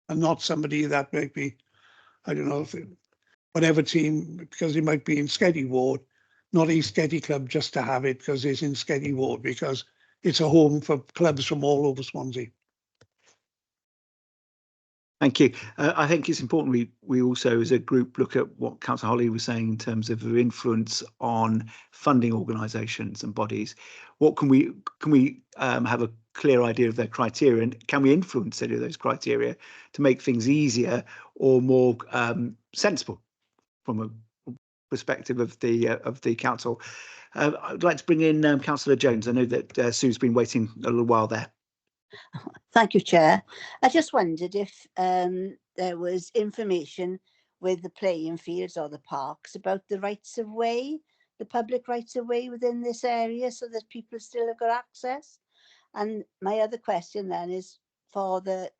and not somebody that might be, I don't know, whatever team, because it might be in Sketty Ward, not East Sketty Club just to have it because it's in Sketty Ward, because it's a home for clubs from all over Swansea. Thank you. I think it's important we also, as a group, look at what Councillor Holly was saying in terms of the influence on funding organisations and bodies. What can we have a clear idea of their criteria, and can we influence any of those criteria to make things easier or more sensible from a perspective of the council? I'd like to bring in Councillor Jones. I know that Sue's been waiting a little while there. Thank you, Chair. I just wondered if there was information with the playing fields or the parks about the rights of way, the public rights of way within this area, so that people still have got access. And my other question then is for the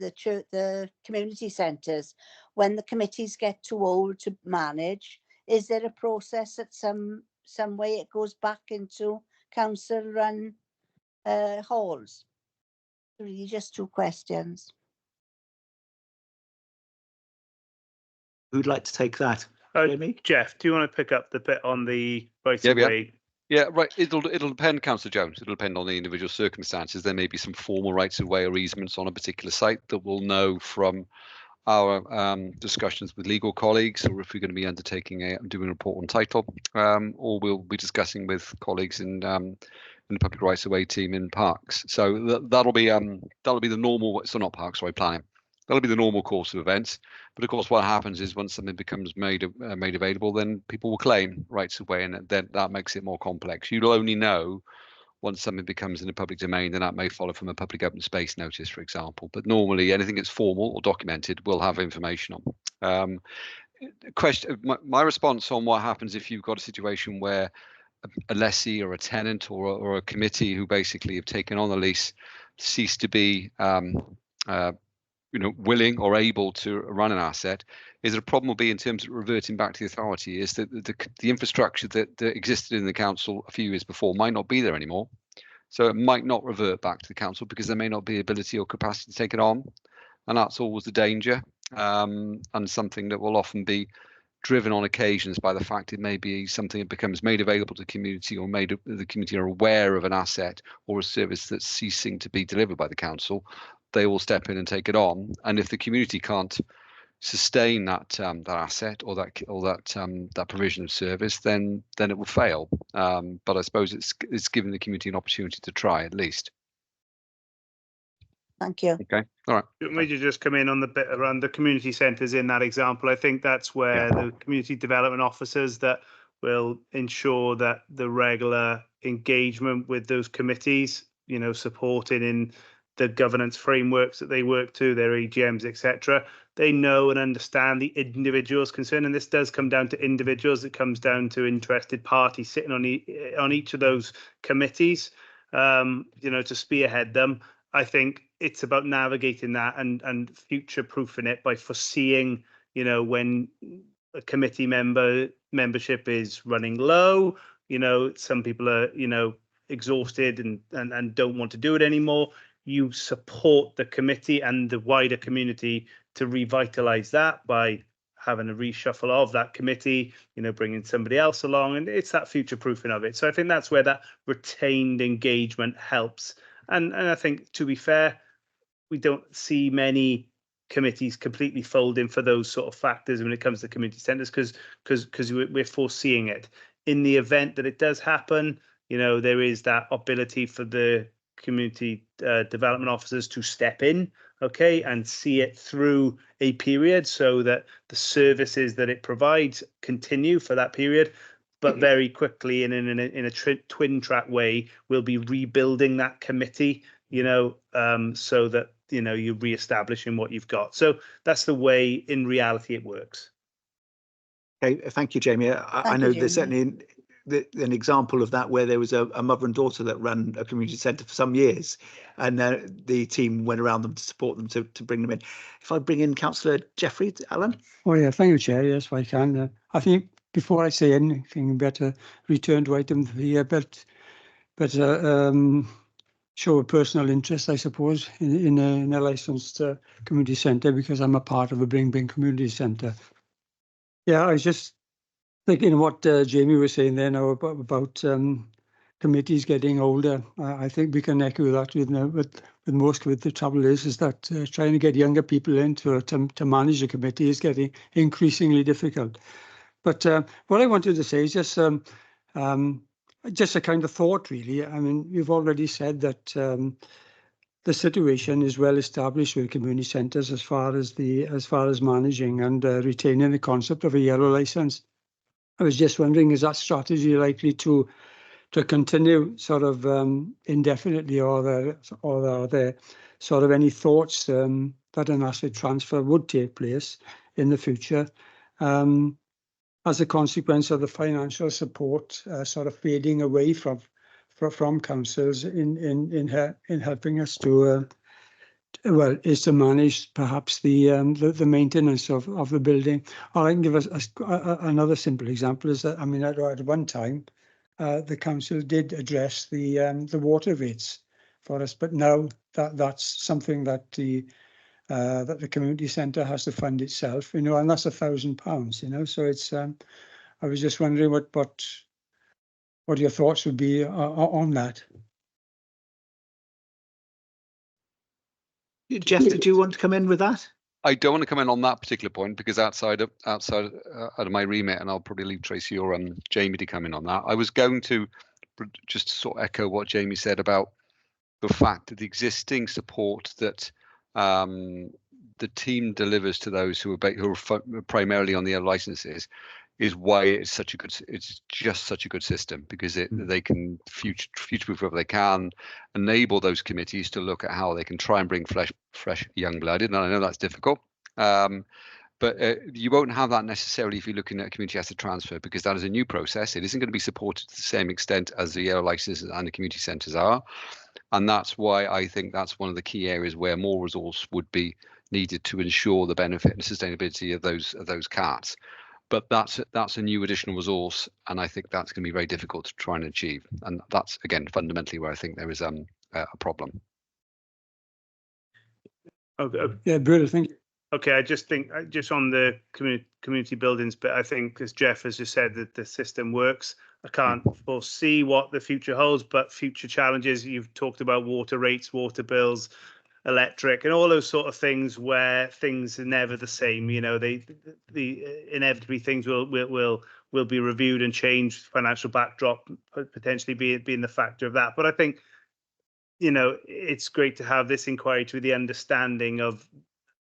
community centres. When the committees get too old to manage, is there a process that some way it goes back into council-run halls? Really, just two questions. Who'd like to take that? Jamie? Jeff, do you want to pick up the bit on the right of way? Yeah, right. It'll depend, Councillor Jones. It'll depend on the individual circumstances. There may be some formal rights of way or easements on a particular site that we'll know from our discussions with legal colleagues, or if we're going to be undertaking doing a report on title, or we'll be discussing with colleagues in the public rights of way team in parks. So that'll be the normal. So not parks, sorry, planning. That'll be the normal course of events. But of course, what happens is once something becomes made available, then people will claim rights of way, and then that makes it more complex. You'll only know once something becomes in the public domain, then that may follow from a public open space notice, for example. But normally, anything that's formal or documented will have information on. My response on what happens if you've got a situation where a lessee or a tenant or a committee who basically have taken on the lease cease to be willing or able to run an asset, is that a problem will be in terms of reverting back to the authority, is that the infrastructure that existed in the council a few years before might not be there anymore. So it might not revert back to the council because there may not be ability or capacity to take it on. And that's always the danger, and something that will often be driven on occasions by the fact it may be something that becomes made available to the community, or the community are aware of an asset or a service that's ceasing to be delivered by the council. They will step in and take it on, and if the community can't sustain that asset or that provision of service, then it will fail. But I suppose it's giving the community an opportunity to try at least. Thank you. Okay, all right. Would you just come in on the bit around the community centres in that example? I think that's where the community development officers that will ensure that the regular engagement with those committees, supporting in the governance frameworks that they work to, their AGMs, etc. They know and understand the individuals concerned, and this does come down to individuals. It comes down to interested parties sitting on each of those committees, to spearhead them. I think it's about navigating that and future-proofing it by foreseeing, when a committee membership is running low, some people are, exhausted and don't want to do it anymore. You support the committee and the wider community to revitalize that by having a reshuffle of that committee, bringing somebody else along, and it's that future proofing of it. So I think that's where that retained engagement helps. And I think, to be fair, we don't see many committees completely folding for those sort of factors when it comes to community centres, because we're foreseeing it. In the event that it does happen, there is that ability for the community development officers to step in, okay, and see it through a period so that the services that it provides continue for that period. But very quickly and in a twin track way, we'll be rebuilding that committee, so that, you're re-establishing what you've got. So that's the way in reality it works. Okay, thank you, Jamie. I know there's certainly an example of that where there was a mother and daughter that ran a community centre for some years, and the team went around them to support them to bring them in. If I bring in Councillor Jeffrey, Alan. Oh yeah, thank you, Chair. Yes, I can. I think before I say anything, better return to item 3, but show a personal interest, I suppose, in a licensed community centre, because I'm a part of a Bring Community Centre. Yeah, I was just thinking what Jamie was saying there now about committees getting older. I think we can echo that with most. With the trouble is that trying to get younger people in to manage a committee is getting increasingly difficult. But what I wanted to say is just a kind of thought, really. I mean, you've already said that the situation is well established with community centres as far as managing and retaining the concept of a yellow licence. I was just wondering, is that strategy likely to continue sort of indefinitely, or are there sort of any thoughts that an asset transfer would take place in the future as a consequence of the financial support sort of fading away from councils in helping us to is to manage perhaps the maintenance of the building. Or I can give us another simple example. Is that, I mean, at one time the council did address the water rates for us, but now that's something that the community centre has to fund itself, and that's £1,000, So it's I was just wondering what your thoughts would be on that. Jeff, did you want to come in with that? I don't want to come in on that particular point because outside of my remit, and I'll probably leave Tracy or Jamie to come in on that. I was going to just sort of echo what Jamie said about the fact that the existing support that the team delivers to those who are primarily on the other licenses is why it's just such a good system, because they can future-proof wherever they can, enable those committees to look at how they can try and bring fresh young blood in. And I know that's difficult, but you won't have that necessarily if you're looking at a community asset transfer, because that is a new process. It isn't going to be supported to the same extent as the yellow licenses and the community centres are, and that's why I think that's one of the key areas where more resource would be needed to ensure the benefit and sustainability of those carts. But that's a new additional resource, and I think that's going to be very difficult to try and achieve. And that's, again, fundamentally where I think there is a problem. Okay. Yeah, brilliant. Thank you. Okay, I just think just on the community buildings, but I think, as Jeff has just said, that the system works. I can't foresee what the future holds, but future challenges. You've talked about water rates, water bills, electric, and all those sort of things where things are never the same. Inevitably things will be reviewed and changed. Financial backdrop potentially being the factor of that. But I think it's great to have this inquiry to the understanding of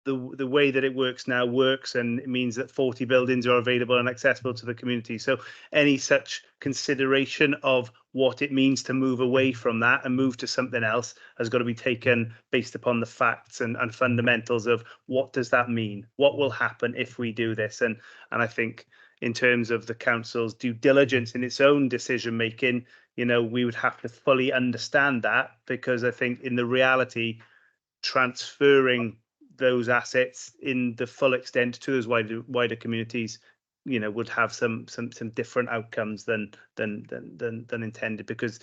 the way that it works now works, and it means that 40 buildings are available and accessible to the community. So any such consideration of what it means to move away from that and move to something else has got to be taken based upon the facts and fundamentals of what does that mean? What will happen if we do this? And I think in terms of the council's due diligence in its own decision making, you know, we would have to fully understand that, because I think in the reality, transferring those assets in the full extent to those wider communities, you know, would have some different outcomes than intended, because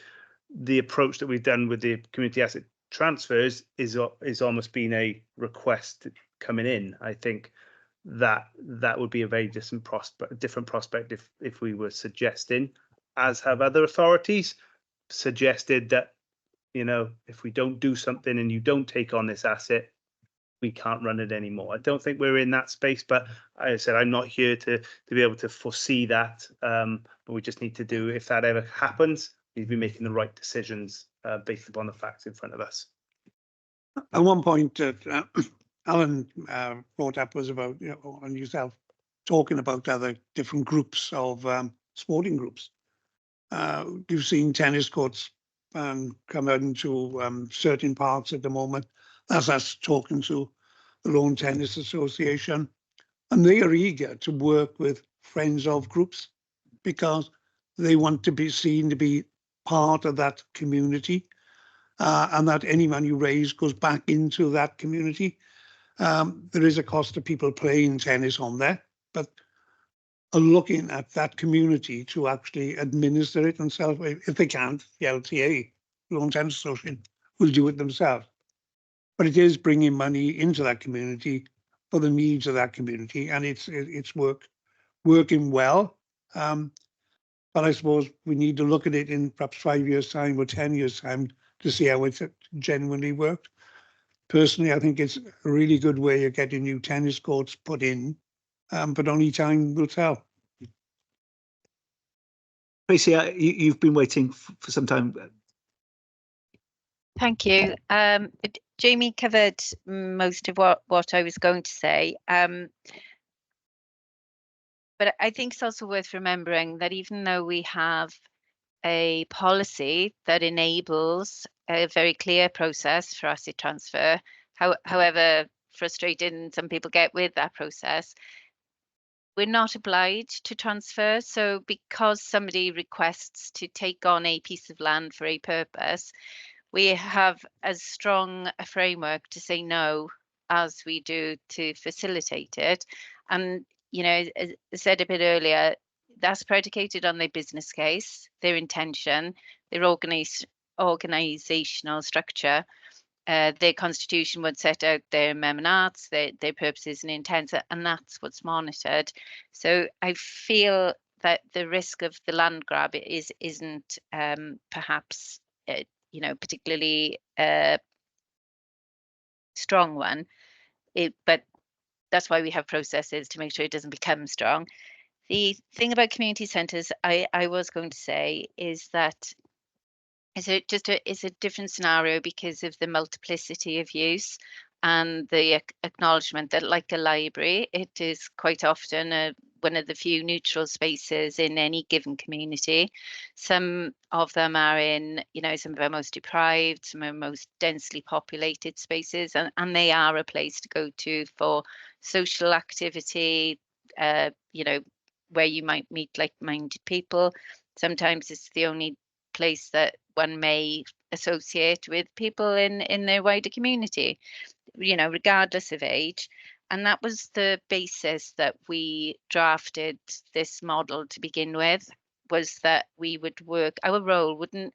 the approach that we've done with the community asset transfers is almost been a request coming in. I think that would be a very different prospect if we were suggesting, as have other authorities suggested, that, you know, if we don't do something and you don't take on this asset, we can't run it anymore. I don't think we're in that space, but I said I'm not here to be able to foresee that. But we just need to do, if that ever happens, we need to be making the right decisions based upon the facts in front of us. At one point that Alan brought up was about, you know, and yourself talking about other different groups of sporting groups. You've seen tennis courts come into certain parks at the moment. That's us talking to the Lawn Tennis Association, and they are eager to work with friends of groups because they want to be seen to be part of that community, and that any money raised goes back into that community. There is a cost to people playing tennis on there, but are looking at that community to actually administer it themselves. If they can't, the LTA, Lawn Tennis Association, will do it themselves. But it is bringing money into that community for the needs of that community, and it's working well. But I suppose we need to look at it in perhaps 5 years' time or 10 years' time to see how it's genuinely worked. Personally, I think it's a really good way of getting new tennis courts put in, but only time will tell. Tracy, you've been waiting for some time. Thank you. Jamie covered most of what I was going to say. But I think it's also worth remembering that even though we have a policy that enables a very clear process for asset transfer, however frustrated some people get with that process, we're not obliged to transfer. So because somebody requests to take on a piece of land for a purpose, we have as strong a framework to say no as we do to facilitate it. And, you know, as I said a bit earlier, that's predicated on their business case, their intention, their organizational structure. Their constitution would set out their memenats, their purposes and intents, and that's what's monitored. So I feel that the risk of the land grab isn't perhaps you know, particularly strong one, but that's why we have processes to make sure it doesn't become strong. The thing about community centres, I was going to say, is that it's a different scenario because of the multiplicity of use and the acknowledgement that, like a library, it is quite often one of the few neutral spaces in any given community. Some of them are in, you know, some of our most deprived, some of our most densely populated spaces, and they are a place to go to for social activity, you know, where you might meet like-minded people. Sometimes it's the only place that one may associate with people in their wider community, you know, regardless of age. And that was the basis that we drafted this model to begin with, was that we would work, our role wouldn't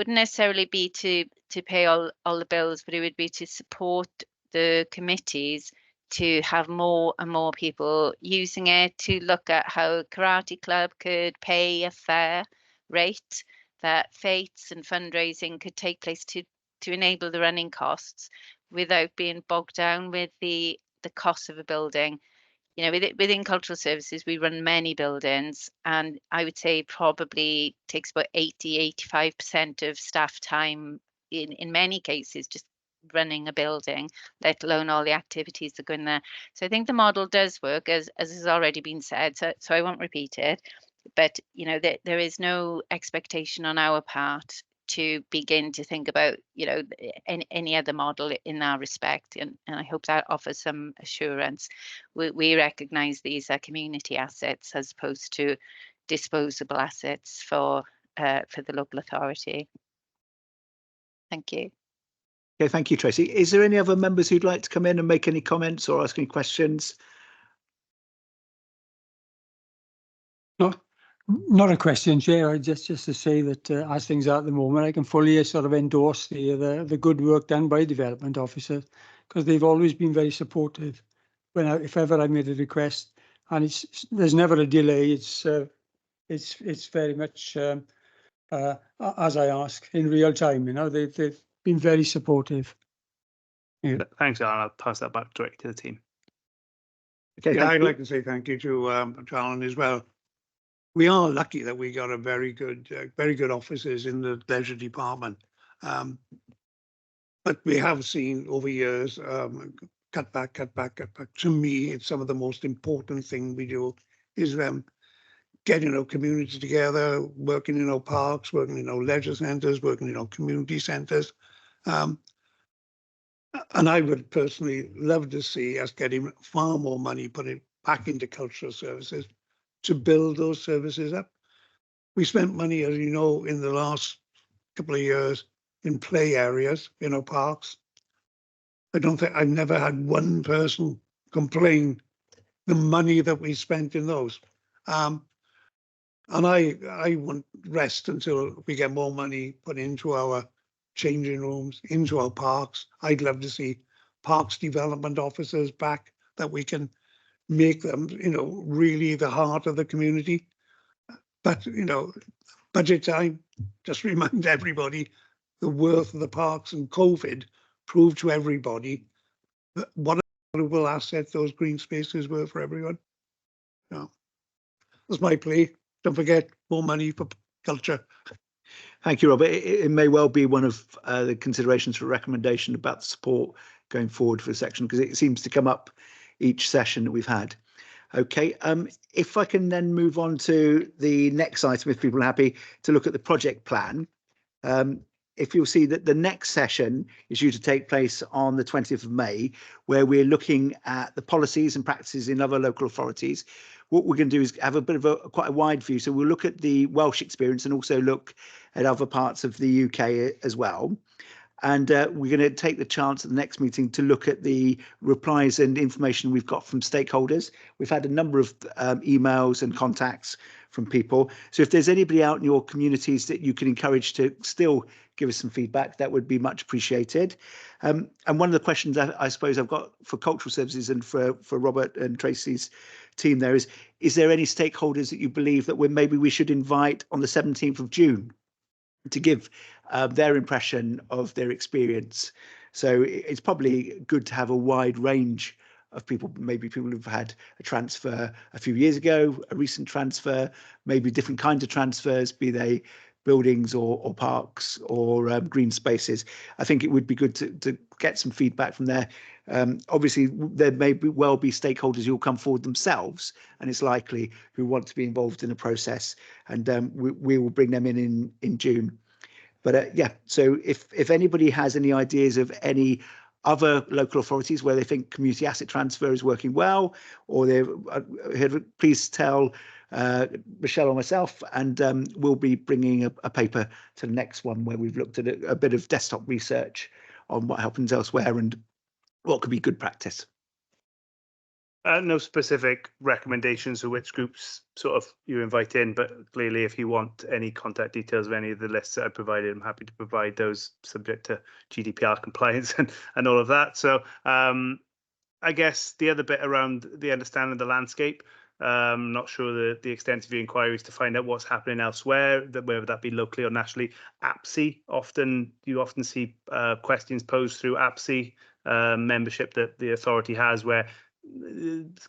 necessarily be to pay all the bills, but it would be to support the committees to have more and more people using it, to look at how a karate club could pay a fair rate, that fetes and fundraising could take place to enable the running costs without being bogged down with the cost of a building. You know, within cultural services, we run many buildings, and I would say probably takes about 85% of staff time in many cases just running a building, let alone all the activities that go in there. So I think the model does work, as has already been said. So I won't repeat it, but you know, there is no expectation on our part to begin to think about, you know, any other model in that respect, and I hope that offers some assurance. We recognise these are community assets as opposed to disposable assets for the local authority. Thank you. Okay, thank you, Tracy. Is there any other members who'd like to come in and make any comments or ask any questions? No, not a question, Chair. Just to say that as things are at the moment, I can fully sort of endorse the good work done by development officers, because they've always been very supportive if ever I made a request, and there's never a delay. It's very much as I ask in real time. You know, they've been very supportive. Yeah. Thanks, Alan. I'll pass that back directly to the team. Okay, Yeah, I'd like to say thank you to Alan as well. We are lucky that we got a very good officers in the leisure department. But we have seen over years cut back. To me, it's some of the most important thing we do is getting our community together, working in our parks, working in our leisure centres, working in our community centres. And I would personally love to see us getting far more money put it back into cultural services to build those services up. We spent money, as you know, in the last couple of years in play areas in our parks. I've never had one person complain the money that we spent in those. And I won't rest until we get more money put into our changing rooms, into our parks. I'd love to see parks development officers back, that we can make them, you know, really the heart of the community. But, you know, budget time, just remind everybody the worth of the parks, and COVID proved to everybody that what a valuable asset those green spaces were for everyone. So that's my plea. Don't forget, more money for culture. Thank you, Robert. It may well be one of the considerations for recommendation about the support going forward for the section, because it seems to come up each session that we've had. Okay, if I can then move on to the next item, if people are happy to look at the project plan. If you'll see that the next session is due to take place on the 20th of May, where we're looking at the policies and practices in other local authorities. What we're going to do is have a bit of quite a wide view. So we'll look at the Welsh experience and also look at other parts of the UK as well. And we're going to take the chance at the next meeting to look at the replies and information we've got from stakeholders. We've had a number of emails and contacts from people. So if there's anybody out in your communities that you can encourage to still give us some feedback, that would be much appreciated. And one of the questions I suppose I've got for cultural services and for Robert and Tracy's team there is there any stakeholders that you believe that maybe we should invite on the 17th of June to give their impression of their experience? So it's probably good to have a wide range of people, maybe people who've had a transfer a few years ago, a recent transfer, maybe different kinds of transfers, be they buildings or parks or green spaces. I think it would be good to get some feedback from there. Obviously, there may well be stakeholders who will come forward themselves, and it's likely, who want to be involved in the process, and we will bring them in June. But yeah, so if anybody has any ideas of any other local authorities where they think community asset transfer is working well, or please tell Michelle or myself, and we'll be bringing a paper to the next one where we've looked at a bit of desktop research on what happens elsewhere and what could be good practice. No specific recommendations of which groups sort of you invite in, but clearly if you want any contact details of any of the lists that I provided, I'm happy to provide those, subject to GDPR compliance and all of that. So I guess the other bit around the understanding of the landscape, not sure the extent of your inquiries to find out what's happening elsewhere, whether that be locally or nationally. APSI, you often see questions posed through APSI membership that the authority has, where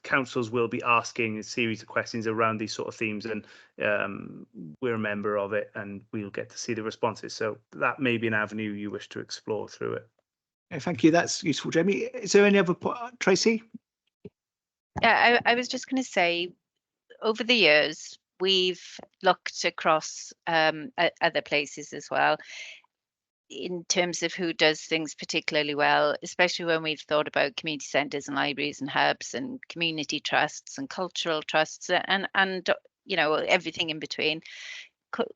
councils will be asking a series of questions around these sort of themes, and we're a member of it and we'll get to see the responses. So that may be an avenue you wish to explore through it. Thank you. That's useful, Jamie. Is there any other Tracy? Yeah, I was just going to say, over the years, we've looked across at other places as well in terms of who does things particularly well, especially when we've thought about community centres and libraries and hubs and community trusts and cultural trusts and you know, everything in between.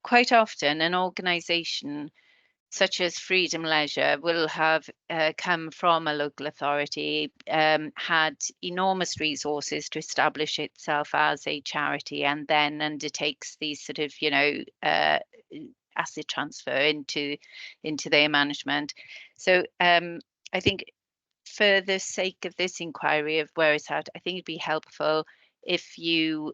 Quite often an organisation such as Freedom Leisure will have come from a local authority, had enormous resources to establish itself as a charity, and then undertakes these sort of, you know, asset transfer into their management. So I think for the sake of this inquiry of where it's at, I think it'd be helpful if you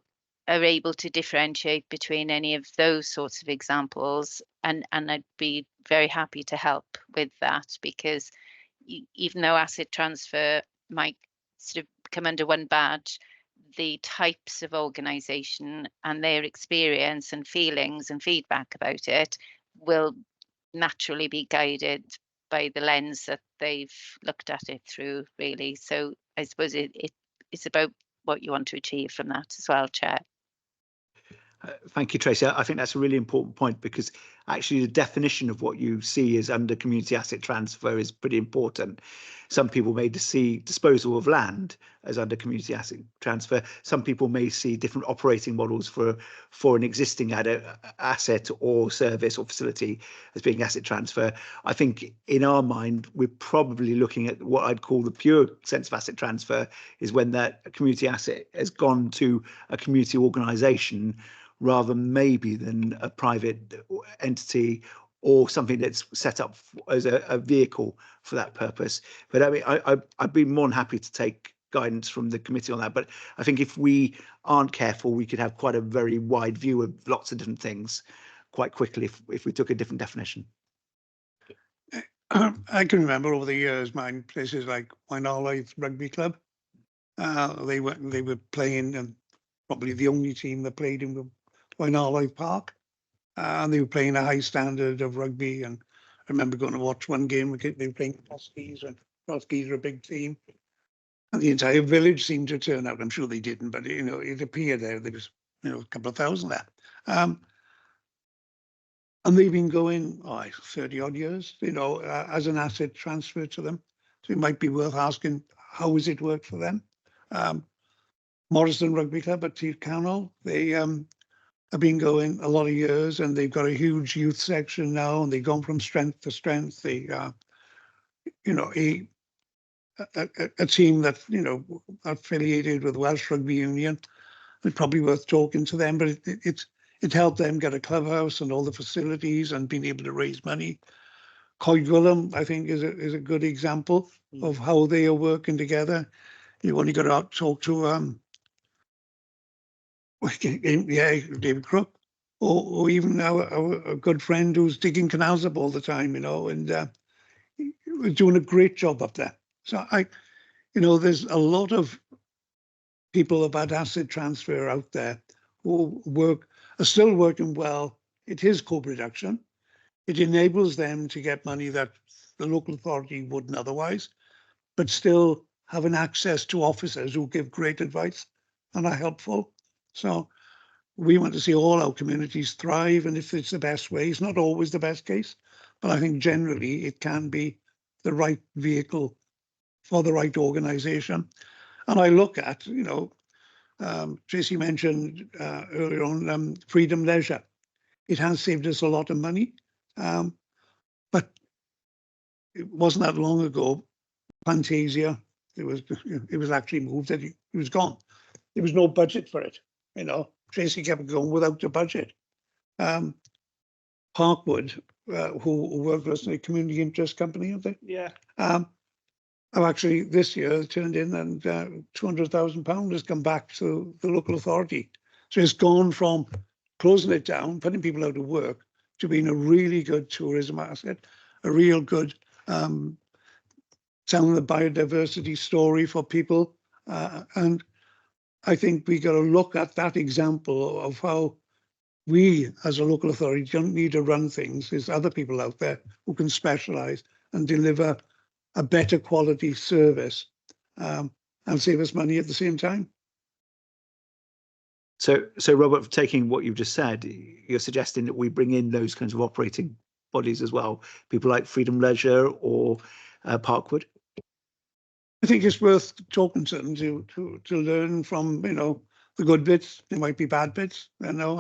are able to differentiate between any of those sorts of examples, and I'd be very happy to help with that, because even though asset transfer might sort of come under one badge, the types of organisation and their experience and feelings and feedback about it will naturally be guided by the lens that they've looked at it through, really. So I suppose it's about what you want to achieve from that as well, Chair. Thank you, Tracy. I think that's a really important point, because actually the definition of what you see as under community asset transfer is pretty important. Some people may see disposal of land as under community asset transfer. Some people may see different operating models for an existing asset or service or facility as being asset transfer. I think in our mind, we're probably looking at what I'd call the pure sense of asset transfer, is when that community asset has gone to a community organisation rather maybe than a private entity or something that's set up as a vehicle for that purpose. But I mean, I'd be more than happy to take guidance from the committee on that. But I think if we aren't careful, we could have quite a very wide view of lots of different things quite quickly if we took a different definition. I can remember over the years, places like Wynarlive Rugby Club. They were playing, and probably the only team that played in Wynarlive Park, and they were playing a high standard of rugby. And I remember going to watch one game. They were playing Roskies, and Roskies are a big team, and the entire village seemed to turn out. I'm sure they didn't, but you know, it appeared there was, you know, a couple of thousand there. And they've been going 30 odd years, you know, as an asset transfer to them. So it might be worth asking, how has it worked for them? Morrison Rugby Club at Tyrcannol, they have been going a lot of years, and they've got a huge youth section now, and they've gone from strength to strength. They, you know, a team that, you know, affiliated with Welsh Rugby Union. It's probably worth talking to them, but it helped them get a clubhouse and all the facilities and being able to raise money. Coedwillam, I think, is a good example of how they are working together. You only got to talk to David Crook, or even our good friend who's digging canals up all the time, you know, and was doing a great job up there. So you know, there's a lot of people about asset transfer out there who are still working well. It is co-production. It enables them to get money that the local authority wouldn't otherwise, but still having access to officers who give great advice and are helpful. So we want to see all our communities thrive, and if it's the best way, it's not always the best case, but I think generally it can be the right vehicle for the right organisation. And I look at, you know, Tracy mentioned earlier on Freedom Leisure. It has saved us a lot of money, but it wasn't that long ago. Fantasia, it was actually moved. It was gone. There was no budget for it. You know, Tracy kept going without the budget. Parkwood, who work for us in a community interest company, have they? Yeah. Have actually this year turned in, and £200,000 has come back to the local authority. So it's gone from closing it down, putting people out of work, to being a really good tourism asset, a real good telling the biodiversity story for people. And I think we got to look at that example of how we as a local authority don't need to run things. There's other people out there who can specialise and deliver a better quality service and save us money at the same time. So Robert, taking what you've just said, you're suggesting that we bring in those kinds of operating bodies as well, people like Freedom Leisure or Parkwood? I think it's worth talking to them to learn from, you know, the good bits. There might be bad bits, you know.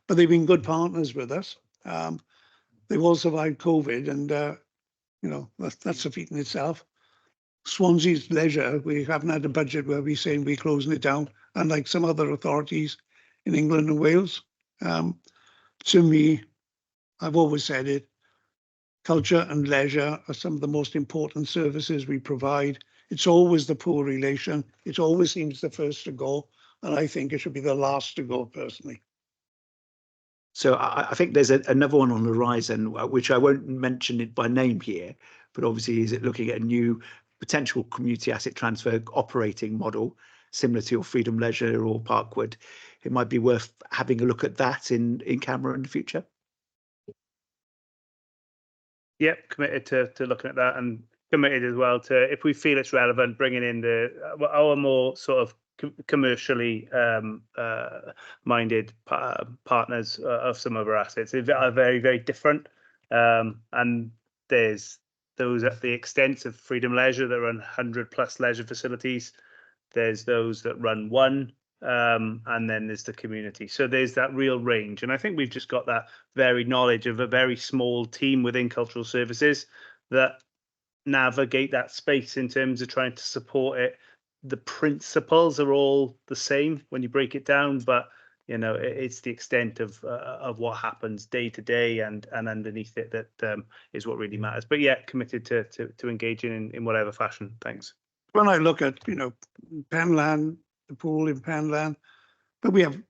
But they've been good partners with us. They've all survived COVID, and you know, that's a feat in itself. Swansea's leisure, we haven't had a budget where we're saying we're closing it down, unlike some other authorities in England and Wales. To me, I've always said it, culture and leisure are some of the most important services we provide. It's always the poor relation. It always seems the first to go, and I think it should be the last to go, personally. So I think there's another one on the horizon, which I won't mention it by name here, but obviously is it looking at a new potential community asset transfer operating model similar to your Freedom Leisure or Parkwood. It might be worth having a look at that in camera in the future. Yep, committed to looking at that, and committed as well to, if we feel it's relevant, bringing in our more sort of commercially minded partners of some of our assets. They are very, very different, and there's those at the extent of Freedom Leisure that run 100+ leisure facilities. There's those that run one, and then there's the community. So there's that real range, and I think we've just got that varied knowledge of a very small team within cultural services that navigate that space in terms of trying to support it. The principles are all the same when you break it down, but you know, it's the extent of what happens day to day and underneath it that is what really matters. But yeah, committed to engaging in whatever fashion. Thanks. When I look at, you know, Penlan, the pool in Penlan, but we have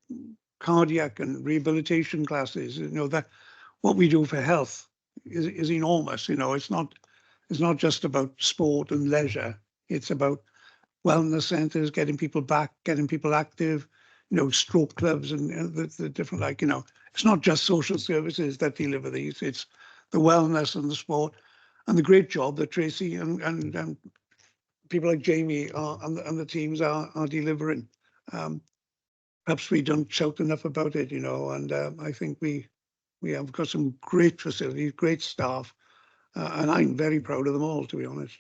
cardiac and rehabilitation classes. You know, that what we do for health is enormous. You know, it's not just about sport and leisure. It's about wellness centres, getting people back, getting people active. You know, stroke clubs and the different, like, you know, it's not just social services that deliver these. It's the wellness and the sport, and the great job that Tracy and people like Jamie and the teams are delivering. Perhaps we don't shout enough about it, you know, and I think we have got some great facilities, great staff, and I'm very proud of them all, to be honest.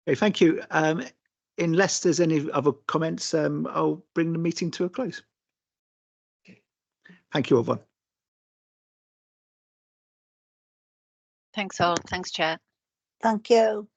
Okay, thank you. Unless there's any other comments, I'll bring the meeting to a close. Thank you, everyone. Thanks all. Thanks, Chair. Thank you.